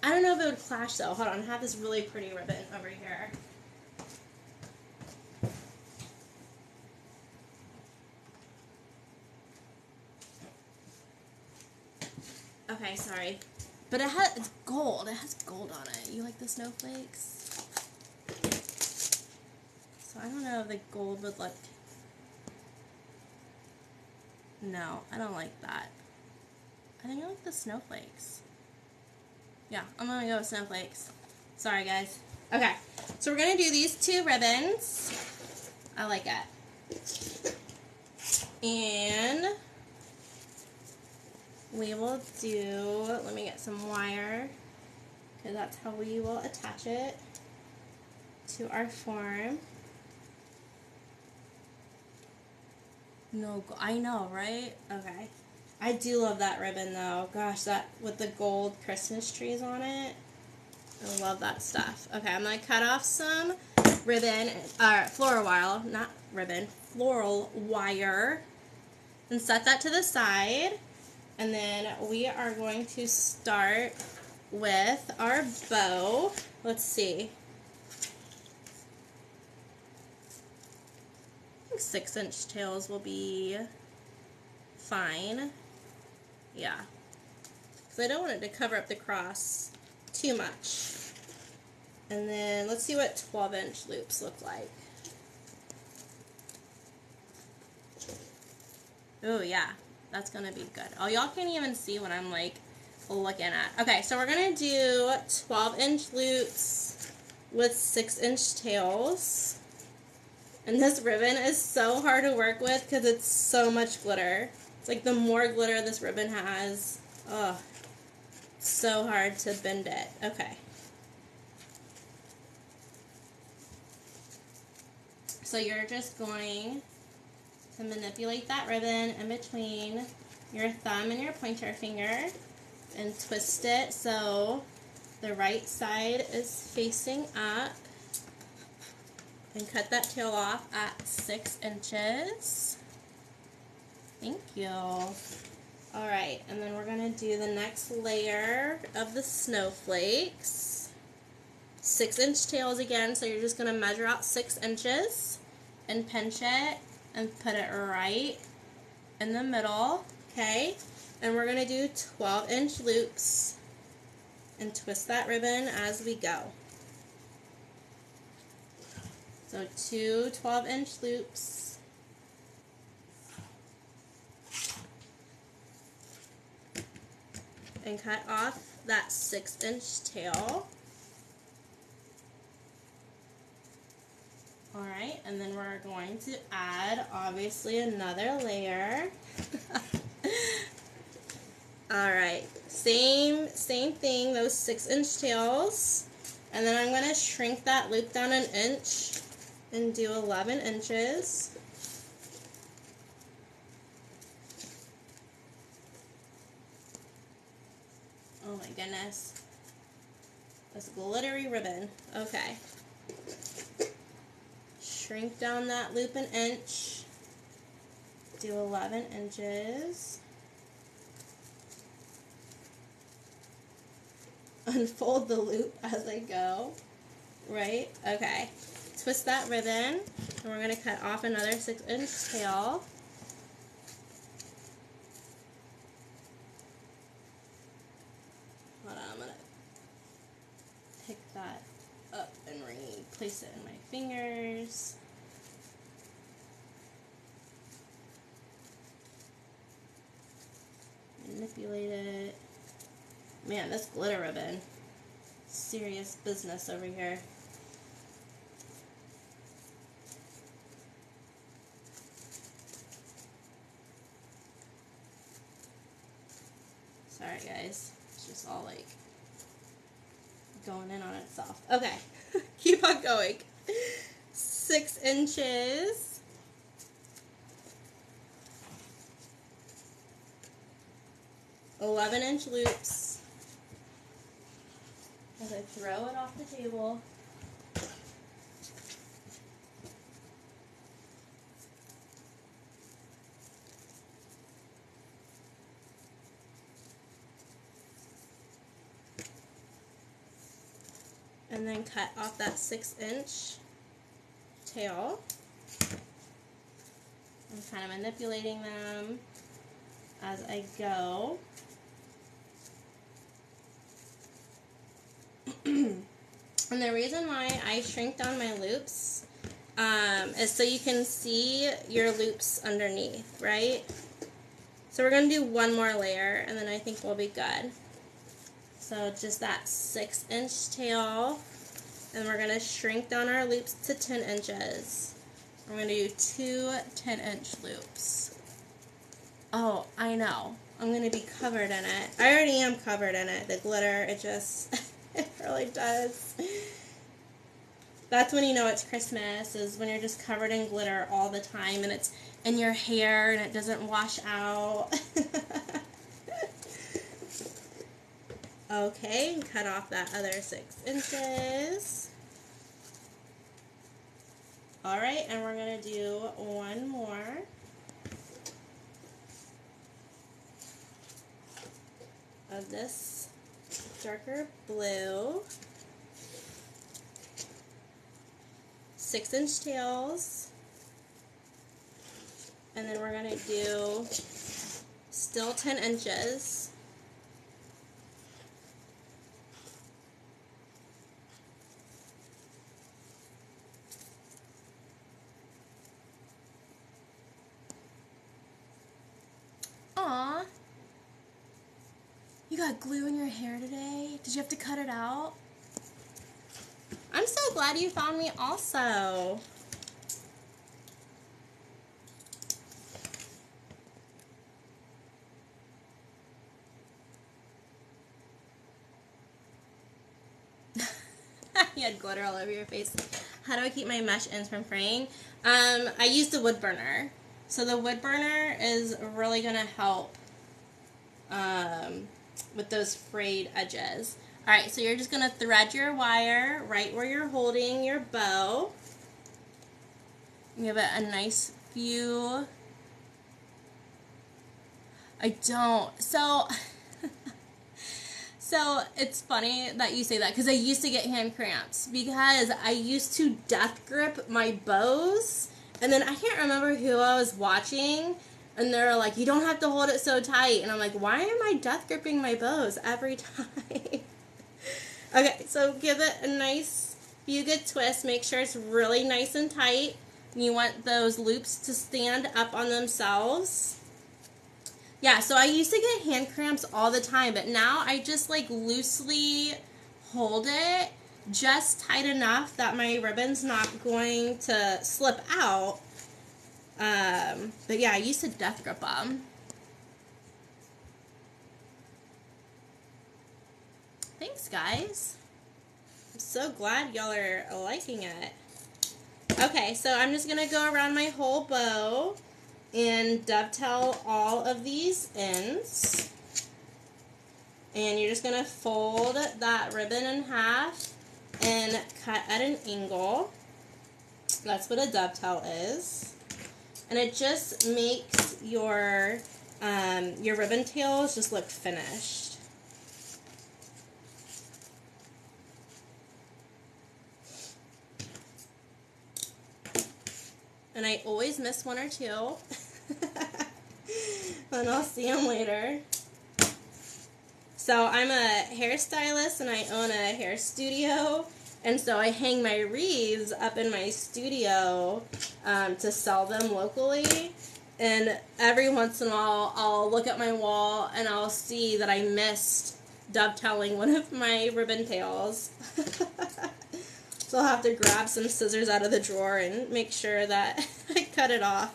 I don't know if it would clash though. Hold on, I have this really pretty ribbon over here. Okay, sorry. But it's gold. It has gold on it. You like the snowflakes? So I don't know if the gold would look... No, I don't like that. I think I like the snowflakes. Yeah, I'm gonna go with snowflakes. Sorry, guys. Okay, so we're gonna do these two ribbons. I like it. And we will do, let me get some wire, because that's how we will attach it to our form. No, I know, right? Okay. I do love that ribbon though. Gosh, that with the gold Christmas trees on it. I love that stuff. Okay, I'm going to cut off some ribbon, floral wire, not ribbon, floral wire, and set that to the side. And then we are going to start with our bow. Let's see. I think 6-inch tails will be fine. Yeah, because I don't want it to cover up the cross too much. And then let's see what 12-inch loops look like. Oh yeah, that's gonna be good. Oh, y'all can't even see what I'm like looking at. Okay, so we're gonna do 12-inch loops with 6-inch tails. And this ribbon is so hard to work with because it's so much glitter. It's like the more glitter this ribbon has, oh, it's so hard to bend it. Okay. So you're just going to manipulate that ribbon in between your thumb and your pointer finger and twist it so the right side is facing up. And cut that tail off at 6 inches. Thank you. Alright, and then we're going to do the next layer of the snowflakes. 6-inch tails again, so you're just going to measure out 6 inches and pinch it and put it right in the middle, okay? And we're going to do 12-inch loops and twist that ribbon as we go. So 2 12-inch loops. and cut off that 6-inch tail. Alright, and then we're going to add, obviously, another layer. Alright, same thing, those 6-inch tails. And then I'm going to shrink that loop down an inch and do 11 inches. Oh my goodness. That's glittery ribbon. Okay. Shrink down that loop an inch. Do 11 inches. Unfold the loop as I go. Right? Okay. Twist that ribbon. And we're going to cut off another 6-inch tail. Hold on, I'm going to pick that up and place it in my fingers. Manipulate it. Man, this glitter ribbon, serious business over here. Sorry guys, it's just all like going in on itself. Okay, keep on going. 6 inches. (11-inch loops as I throw it off the table. And then cut off that 6-inch tail. I'm kind of manipulating them as I go. And the reason why I shrink down my loops is so you can see your loops underneath, right? So we're going to do one more layer and then I think we'll be good. So just that 6-inch tail, and we're going to shrink down our loops to 10 inches. We're going to do 2 10-inch loops. Oh, I know. I'm going to be covered in it. I already am covered in it. The glitter, it just, it really does. That's when you know it's Christmas, is when you're just covered in glitter all the time and it's in your hair and it doesn't wash out. Okay, and cut off that other 6 inches. Alright, and we're going to do one more. Of this darker blue. 6-inch tails. And then we're going to do still 10 inches. Aw. You got glue in your hair today? Did you have to cut it out? I'm so glad you found me also. You had glitter all over your face. How do I keep my mesh ends from fraying? I used a wood burner. So the wood burner is really going to help with those frayed edges. Alright, so you're just going to thread your wire right where you're holding your bow. Give it a nice few. I don't. So it's funny that you say that because I used to get hand cramps because I used to death grip my bows, and then I can't remember who I was watching, and they're like, you don't have to hold it so tight, and I'm like, why am I death gripping my bows every time? Okay, so give it a nice few good twists. Make sure it's really nice and tight. You want those loops to stand up on themselves. Yeah, so I used to get hand cramps all the time, but now I just like loosely hold it just tight enough that my ribbon's not going to slip out. But yeah, I used to death grip them. Thanks, guys. I'm so glad y'all are liking it. Okay, so I'm just going to go around my whole bow and dovetail all of these ends. And you're just going to fold that ribbon in half and cut at an angle. That's what a dovetail is. And it just makes your ribbon tails just look finished. And I always miss one or two. And I'll see them later. So I'm a hairstylist and I own a hair studio. And so I hang my wreaths up in my studio to sell them locally. And every once in a while, I'll look at my wall and I'll see that I missed dovetailing one of my ribbon tails. So I'll have to grab some scissors out of the drawer and make sure that I cut it off.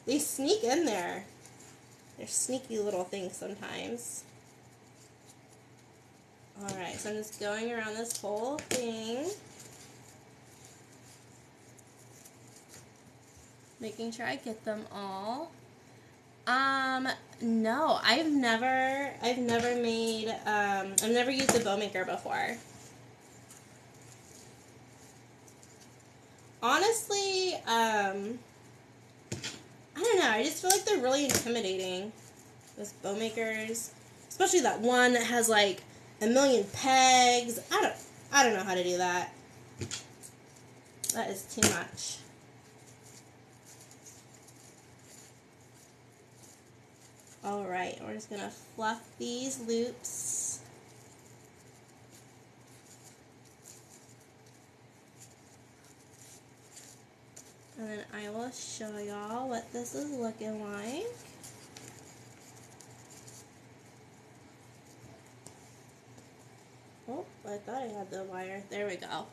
They sneak in there. They're sneaky little things sometimes. Alright, so I'm just going around this whole thing. Making sure I get them all. No, I've never used a bow maker before. Honestly, I don't know, I just feel like they're really intimidating, those bow makers. Especially that one that has like a million pegs. I don't know how to do that. That is too much. Alright, we're just gonna fluff these loops. And then I will show y'all what this is looking like. Oh, I thought I had the wire. There we go.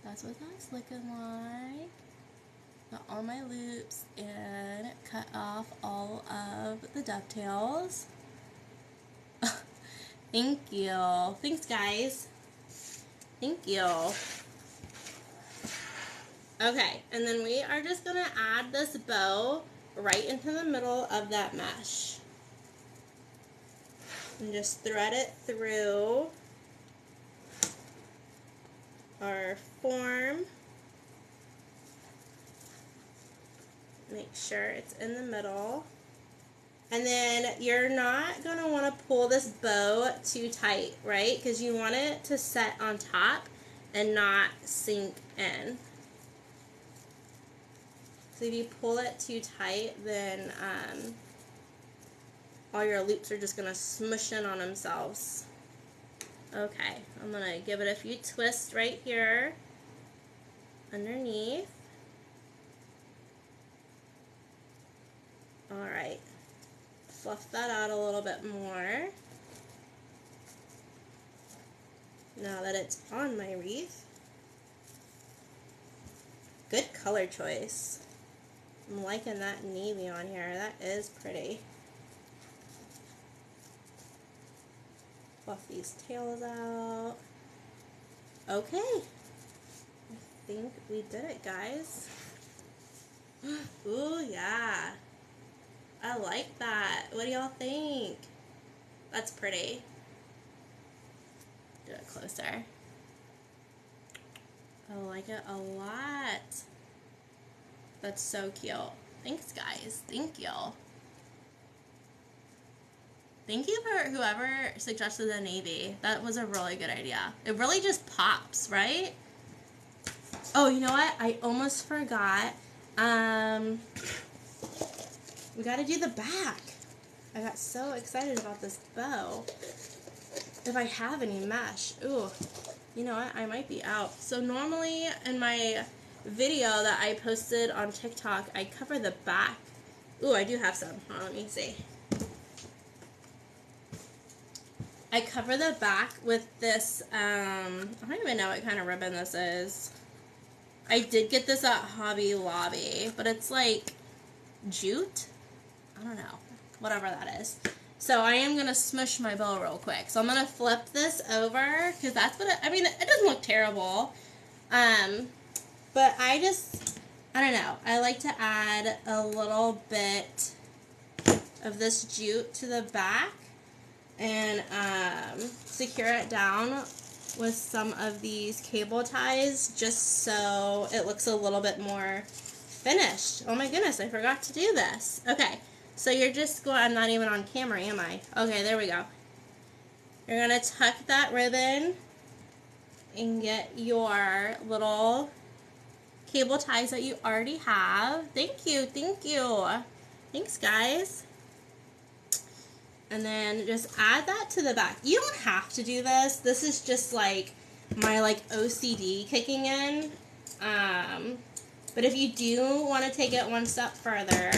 That's what that's looking like. Got all my loops and cut off all of the dovetails. Thank you. Thanks, guys. Thank you. Okay, and then we are just going to add this bow right into the middle of that mesh. And just thread it through our form. Make sure it's in the middle. And then you're not going to want to pull this bow too tight, right? Because you want it to set on top and not sink in. So if you pull it too tight, then all your loops are just going to smush in on themselves. Okay, I'm going to give it a few twists right here underneath. Alright, fluff that out a little bit more. Now that it's on my wreath. Good color choice. I'm liking that navy on here. That is pretty. Fluff these tails out. Okay. I think we did it, guys. Ooh, yeah. I like that. What do y'all think? That's pretty. Do it closer. I like it a lot. That's so cute. Thanks, guys. Thank you. Thank you for whoever suggested the navy. That was a really good idea. It really just pops, right? Oh, you know what? I almost forgot. We gotta do the back. I got so excited about this bow. If I have any mesh. Ooh. You know what? I might be out. So normally in my video that I posted on TikTok, I cover the back. Ooh, I do have some. Hold on, let me see. I cover the back with this, I don't even know what kind of ribbon this is. I did get this at Hobby Lobby, but it's like jute? I don't know. Whatever that is. So I am going to smush my bow real quick. So I'm going to flip this over, because that's what I mean, it doesn't look terrible. But I don't know. I like to add a little bit of this jute to the back and secure it down with some of these cable ties just so it looks a little bit more finished. Oh my goodness, I forgot to do this. Okay, so you're just going, I'm not even on camera, am I? Okay, there we go. You're going to tuck that ribbon and get your little cable ties that you already have. Thank you, thank you. Thanks, guys. And then just add that to the back. You don't have to do this. This is just like my OCD kicking in. But if you do want to take it one step further,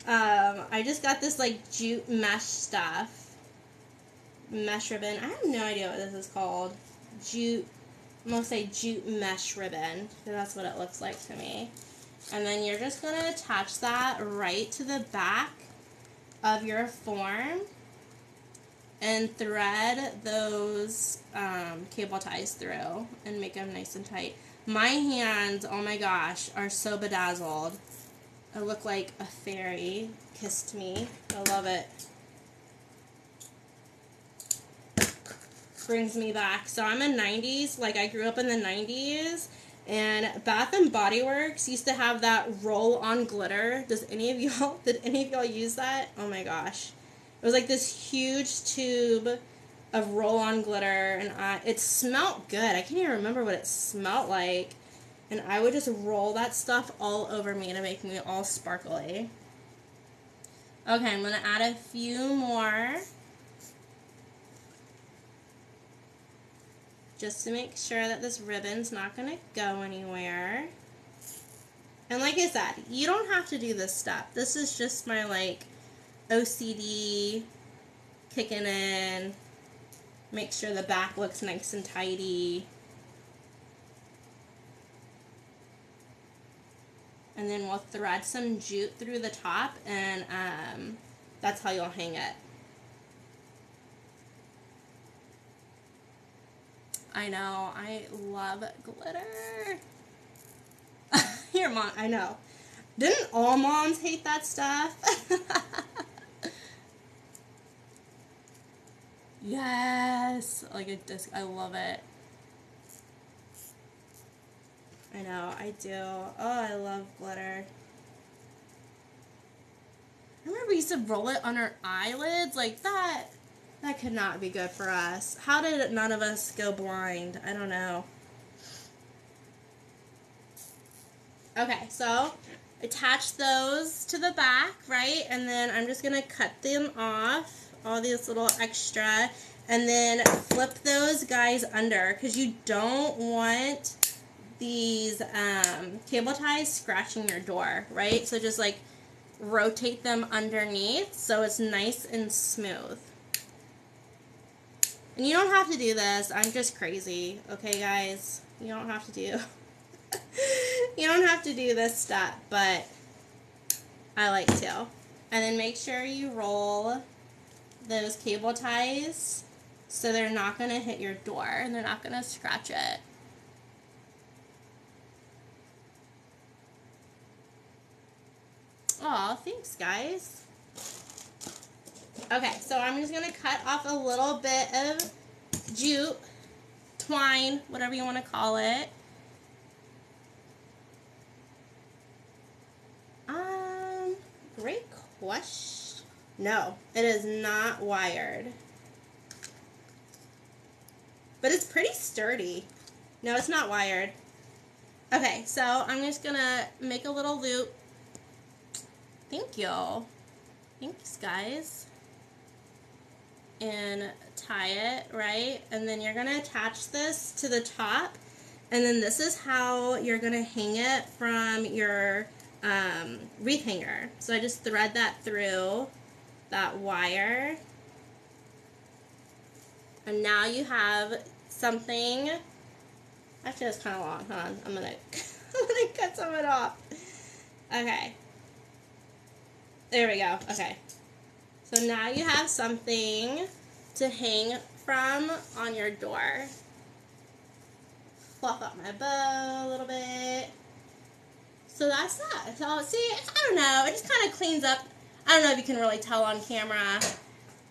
I just got this jute mesh stuff. Mesh ribbon. I have no idea what this is called. Jute. I'm going to say jute mesh ribbon, because that's what it looks like to me. And then you're just going to attach that right to the back of your form and thread those cable ties through and make them nice and tight. My hands, oh my gosh, are so bedazzled. I look like a fairy kissed me. I love it. Brings me back. So I'm a 90s, I grew up in the 90s, and Bath and Body Works used to have that roll-on glitter. Did any of y'all use that? Oh my gosh. It was like this huge tube of roll-on glitter, and it smelled good. I can't even remember what it smelled like. And I would just roll that stuff all over me to make me all sparkly. Okay, I'm going to add a few more, just to make sure that this ribbon's not going to go anywhere. And like I said, you don't have to do this step. This is just my OCD kicking in. Make sure the back looks nice and tidy. And then we'll thread some jute through the top, and that's how you'll hang it. I know, I love glitter. Your mom, I know. Didn't all moms hate that stuff? Yes, like a disc. I love it. I know, I do. Oh, I love glitter. I remember we used to roll it on our eyelids like that. That could not be good for us. How did none of us go blind? I don't know. Okay, so attach those to the back, right? And then I'm just going to cut them off, all these little extra, and then flip those guys under, because you don't want these cable ties scratching your door, right? So just rotate them underneath so it's nice and smooth. And you don't have to do this. I'm just crazy. Okay, guys? You don't have to do... you don't have to do this step, but I like to. And then make sure you roll those cable ties so they're not going to hit your door and they're not going to scratch it. Aw, thanks, guys. Okay, so I'm just going to cut off a little bit of jute, twine, whatever you want to call it. Great question. No, it is not wired. But it's pretty sturdy. No, it's not wired. Okay, so I'm just going to make a little loop. Thank you. Thanks, guys. And tie it, right? And then you're going to attach this to the top. And then this is how you're going to hang it from your wreath hanger. So I just thread that through that wire. And now you have something. Actually, that's kind of long. Hold on. I'm gonna cut some of it off. Okay. There we go. Okay. So now you have something to hang from on your door. Fluff up my bow a little bit. So that's that. So see, I don't know. It just kind of cleans up. I don't know if you can really tell on camera.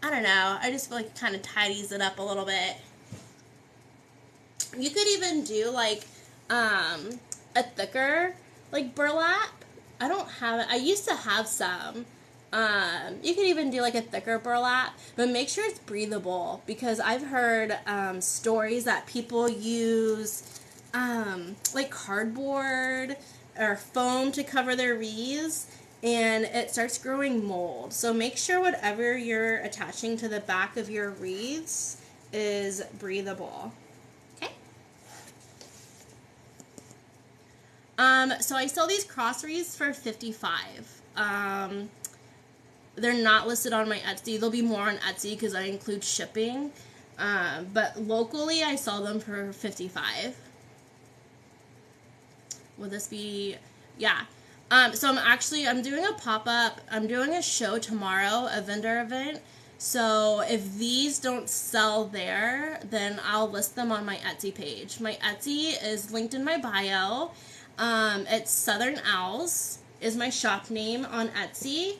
I don't know. I just feel like it kind of tidies it up a little bit. You could even do like a thicker like burlap. I don't have it. I used to have some. You could even do like a thicker burlap, but make sure it's breathable, because I've heard stories that people use like cardboard or foam to cover their wreaths, and it starts growing mold. So make sure whatever you're attaching to the back of your wreaths is breathable. Okay. So I sell these cross wreaths for $55. They're not listed on my Etsy. They'll be more on Etsy because I include shipping. But locally, I sell them for $55. Will this be... Yeah. So I'm doing a pop-up. I'm doing a show tomorrow, a vendor event. So if these don't sell there, then I'll list them on my Etsy page. My Etsy is linked in my bio. It's Southern Owls is my shop name on Etsy.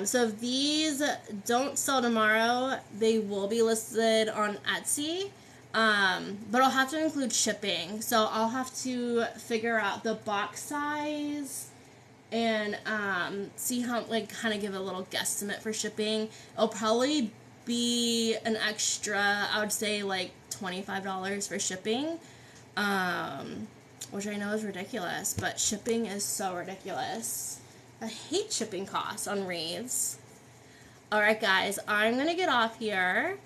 So if these don't sell tomorrow, they will be listed on Etsy. But I'll have to include shipping. So I'll have to figure out the box size and see how, like, kind of give a little guesstimate for shipping. It'll probably be an extra, I would say, like $25 for shipping, which I know is ridiculous, but shipping is so ridiculous. I hate shipping costs on wreaths. Alright guys, I'm going to get off here.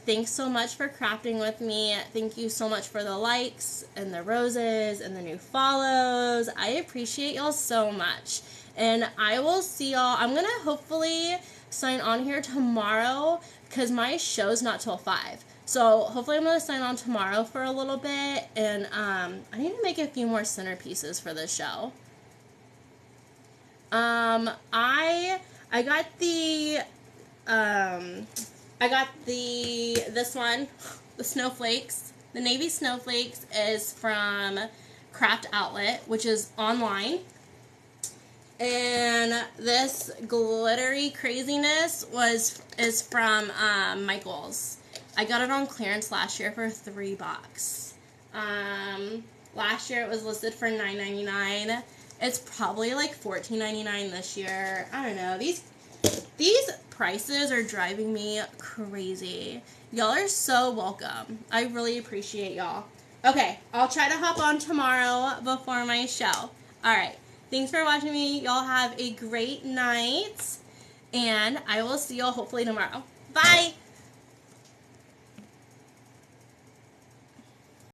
Thanks so much for crafting with me. Thank you so much for the likes and the roses and the new follows. I appreciate y'all so much. And I will see y'all. I'm going to hopefully sign on here tomorrow because my show's not till 5. So hopefully I'm going to sign on tomorrow for a little bit. And I need to make a few more centerpieces for this show. I got this one, the snowflakes. The navy snowflakes is from Craft Outlet, which is online. And this glittery craziness is from Michael's. I got it on clearance last year for $3. Last year it was listed for $9.99. It's probably like $14.99 this year. I don't know. These prices are driving me crazy. Y'all are so welcome. I really appreciate y'all. Okay, I'll try to hop on tomorrow before my show. Alright, thanks for watching me. Y'all have a great night, and I will see y'all hopefully tomorrow. Bye!